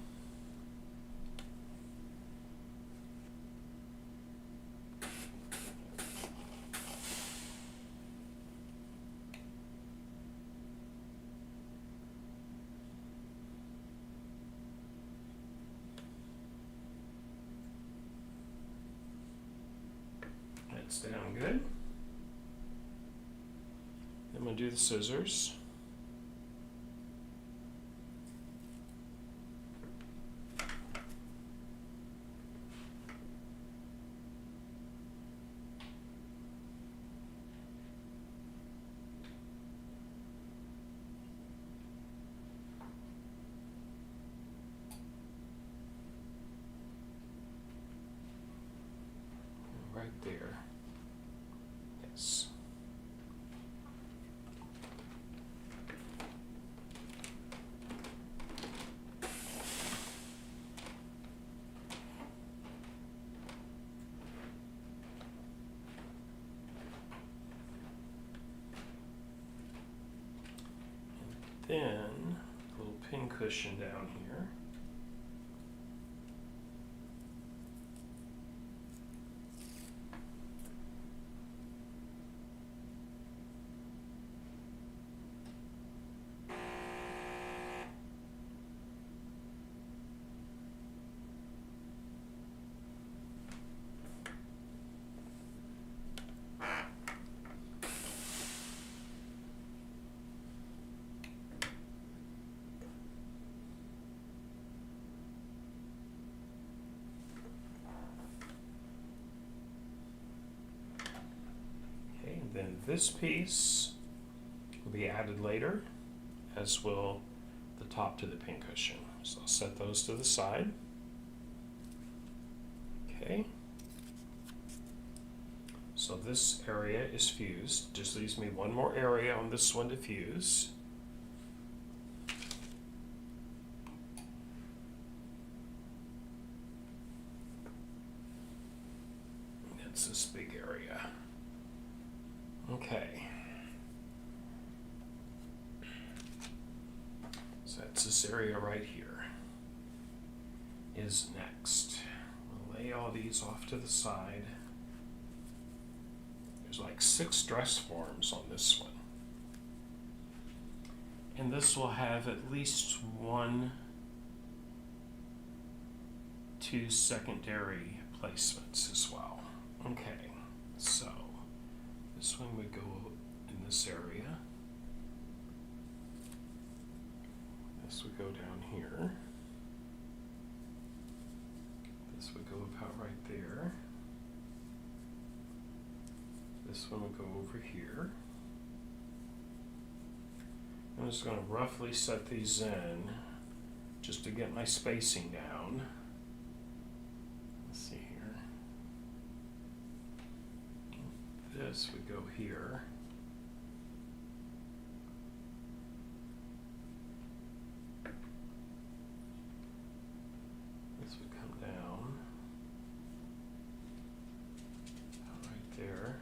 That's down good. I'm going to do the scissors. Right there. Yes. Then a little pin cushion down here. Then this piece will be added later, as will the top to the pin cushion. So I'll set those to the side. Okay. So this area is fused. Just leaves me one more area on this one to fuse. That's this big area. Okay. So that's this area right here is next. We'll lay all these off to the side. There's like 6 dress forms on this one. And this will have at least 2 secondary placements as well. Okay, so this one would go in this area. This would go down here. This would go about right there. This one would go over here. I'm just going to roughly set these in just to get my spacing down. Let's see here. This would go here. This would come down. Right there.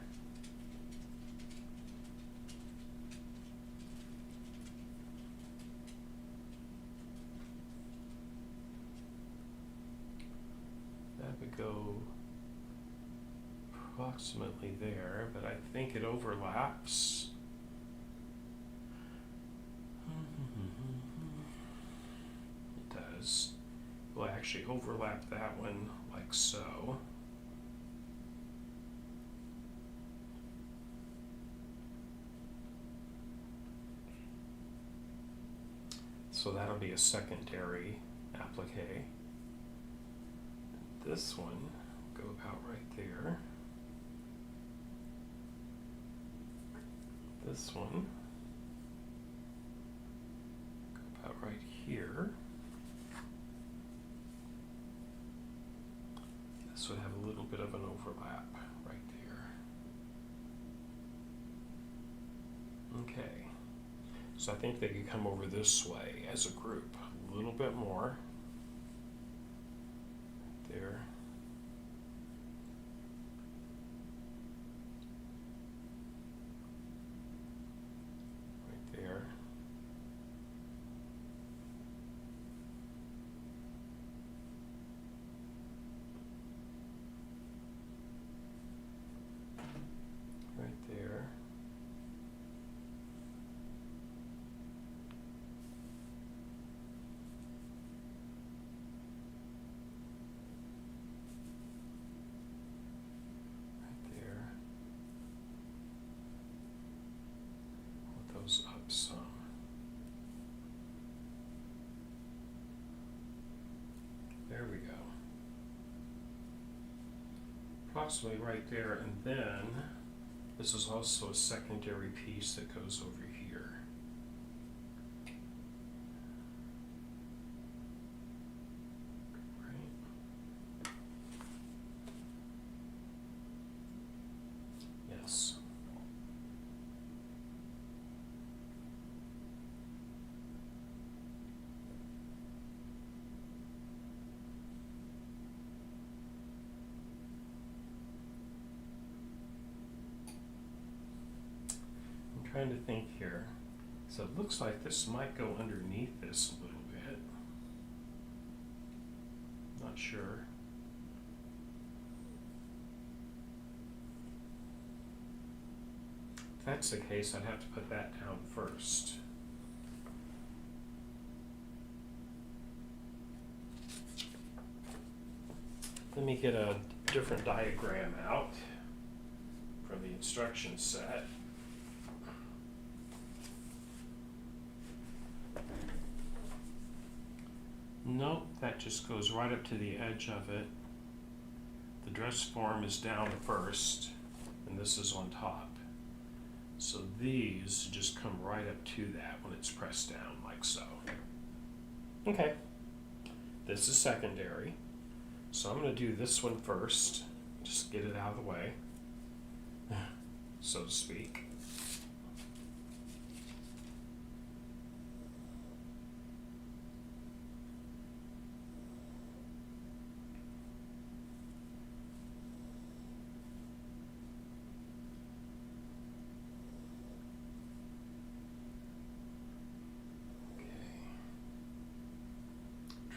That would go approximately there, but I think it overlaps. It does. We'll actually overlap that one like so. So that'll be a secondary applique. This one go about right there. This one go about right here. This would have a little bit of an overlap right there. Okay, so I think they could come over this way as a group a little bit more. There. Right there. Right there. Up some. There we go. Approximately right there, and then this is also a secondary piece that goes over here. Right? Yes. Trying to think here. So it looks like this might go underneath this a little bit. Not sure. If that's the case, I'd have to put that down first. Let me get a different diagram out from the instruction set. Nope, that just goes right up to the edge of it. The dress form is down first, and this is on top. So these just come right up to that when it's pressed down, like so. Okay, this is secondary. So I'm going to do this one first, just get it out of the way, so to speak.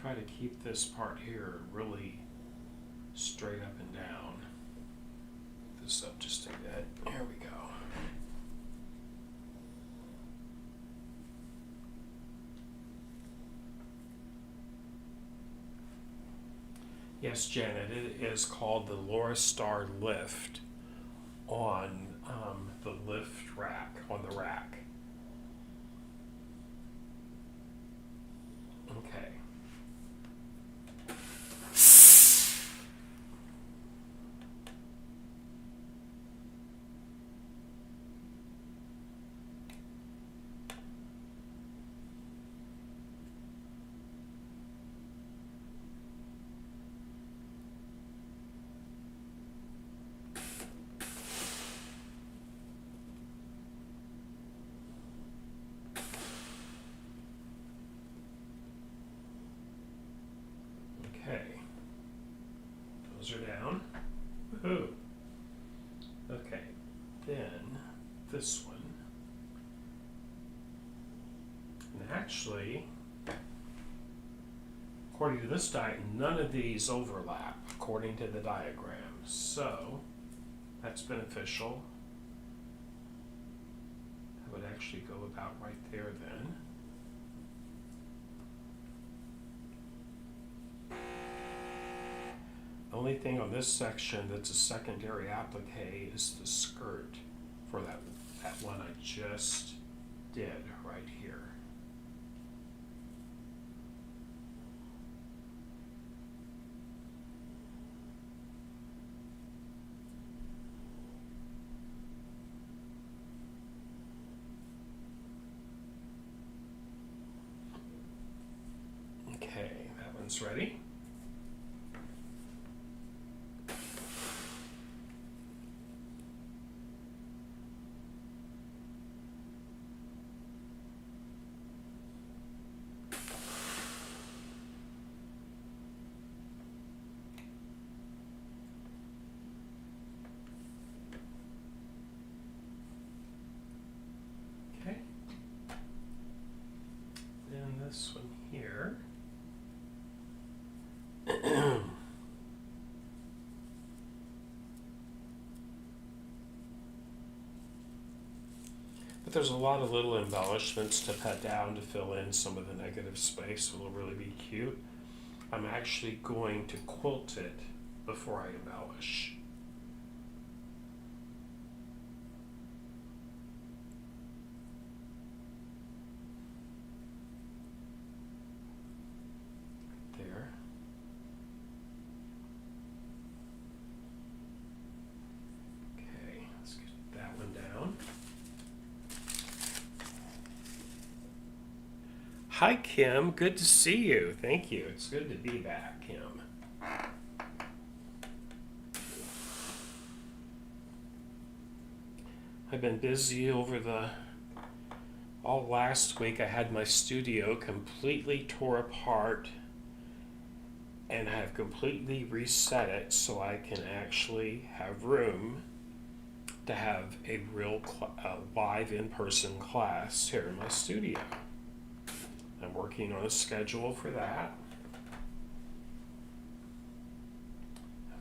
try to keep this part here really straight up and down. This up just a bit. There we go. Yes, Janet, it is called the Laura Star Lift on the lift rack, on the rack. Okay. Okay. Those are down. Woohoo. Okay. Then this one. And actually, according to this diagram, none of these overlap according to the diagram. So that's beneficial. I would actually go about right there then. The only thing on this section that's a secondary applique is the skirt for that one I just did right here. Okay, that one's ready. Okay. Then this one here. But there's a lot of little embellishments to put down to fill in some of the negative space, so it'll really be cute. I'm actually going to quilt it before I embellish. There. Okay, let's get that one down. Hi, Kim. Good to see you. Thank you. It's good to be back, Kim. I've been busy over all last week. I had my studio completely tore apart, and I have completely reset it so I can actually have room to have a real live in-person class here in my studio. I'm working on a schedule for that.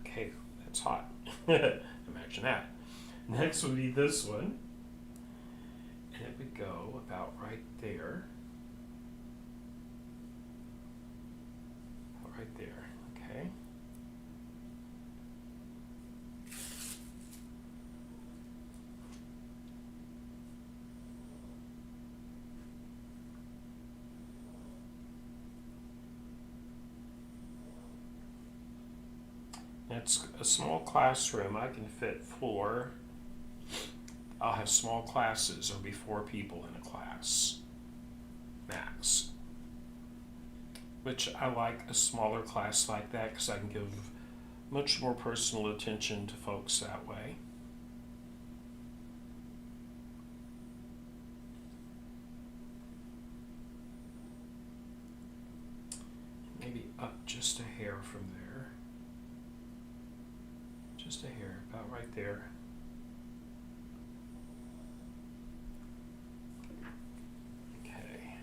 Okay, that's hot. Imagine that. Next would be this one. And it would go about right there. About right there, okay? It's a small classroom. I can fit 4. I'll have small classes. There'll be 4 people in a class, max. Which I like a smaller class like that because I can give much more personal attention to folks that way. Maybe up just a hair from there. Just a hair, about right there. Okay.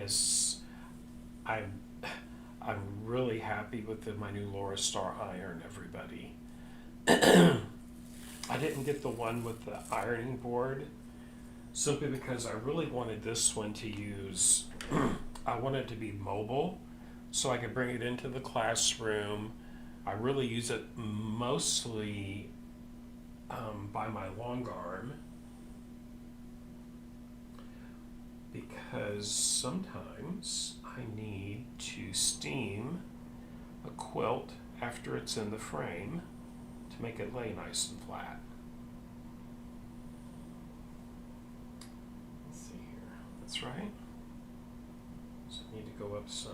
is I'm really happy with my new Laura Star iron, everybody. I didn't get the one with the ironing board simply because I really wanted this one to use, I wanted it to be mobile so I could bring it into the classroom. I really use it mostly by my long arm because sometimes I need to steam a quilt after it's in the frame to make it lay nice and flat. Let's see here. That's right. So I need to go up some.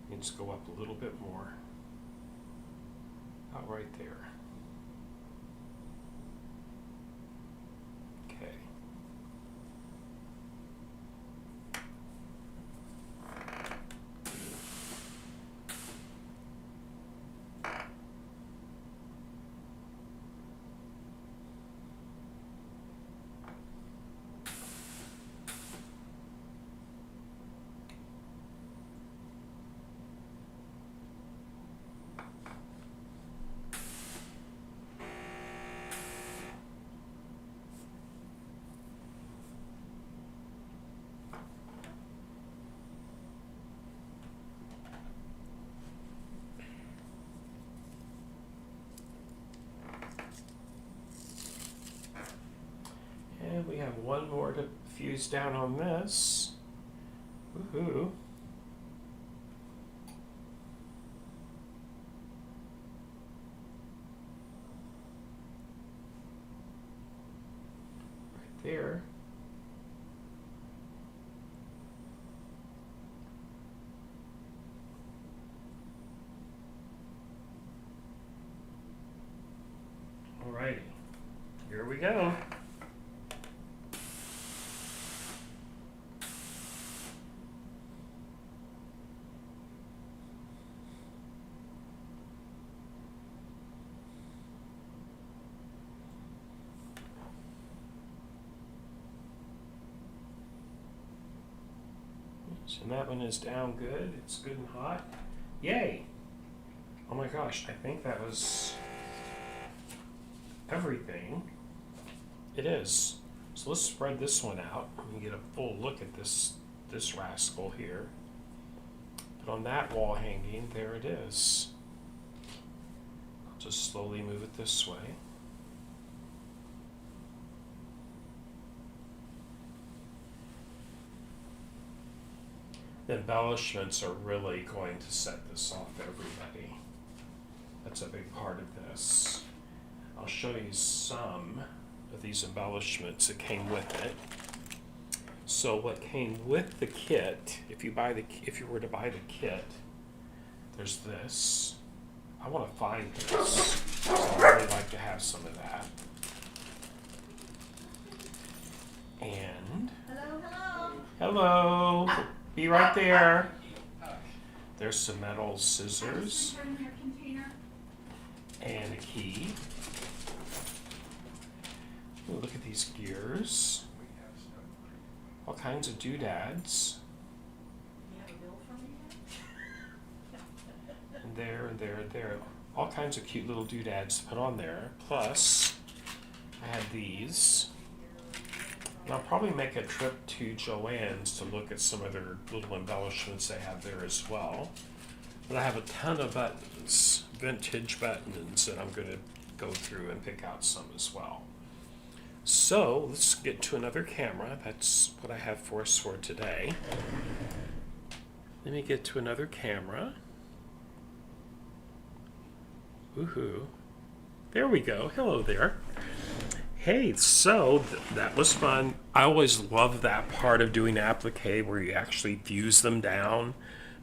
Needs to go up a little bit more. About right there. Okay. And we have one more to fuse down on this. Woohoo. Right there. Alrighty, here we go. So that one is down good. It's good and hot. Yay! Oh my gosh, I think that was everything. It is. So let's spread this one out and get a full look at this rascal here. But on that wall hanging, there it is. I'll just slowly move it this way. The embellishments are really going to set this off, everybody. That's a big part of this. I'll show you some of these embellishments that came with it. So what came with the kit, if you were to buy the kit, there's this. I want to find this. So I'd really like to have some of that. And hello. Be right there. There's some metal scissors and a key. Ooh, look at these gears. All kinds of doodads. And there, and there, and there. All kinds of cute little doodads to put on there. Plus, I had these. And I'll probably make a trip to Joann's to look at some of their little embellishments they have there as well. But I have a ton of buttons, vintage buttons, that I'm going to go through and pick out some as well. So let's get to another camera. That's what I have for us for today. Let me get to another camera. Woohoo. There we go. Hello there. Hey, so that was fun. I always love that part of doing applique where you actually fuse them down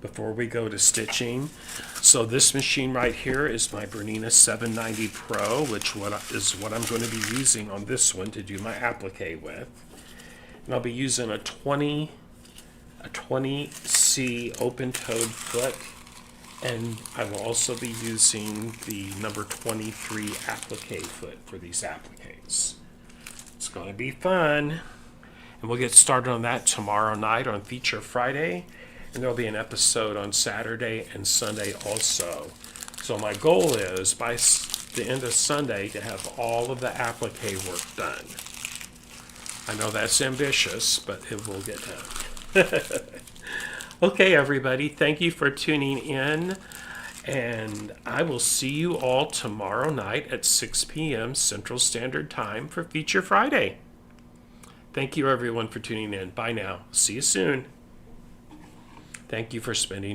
before we go to stitching. So this machine right here is my Bernina 790 PRO, which is what I'm going to be using on this one to do my applique with. And I'll be using a 20C open-toed foot, and I will also be using the number 23 applique foot for these appliques. It's going to be fun. And we'll get started on that tomorrow night on Feature Friday. And there'll be an episode on Saturday and Sunday also. So my goal is by the end of Sunday to have all of the applique work done. I know that's ambitious, but it will get done. Okay, everybody, thank you for tuning in. And I will see you all tomorrow night at 6 p.m. Central Standard Time for Feature Friday. Thank you, everyone, for tuning in. Bye now. See you soon. Thank you for spending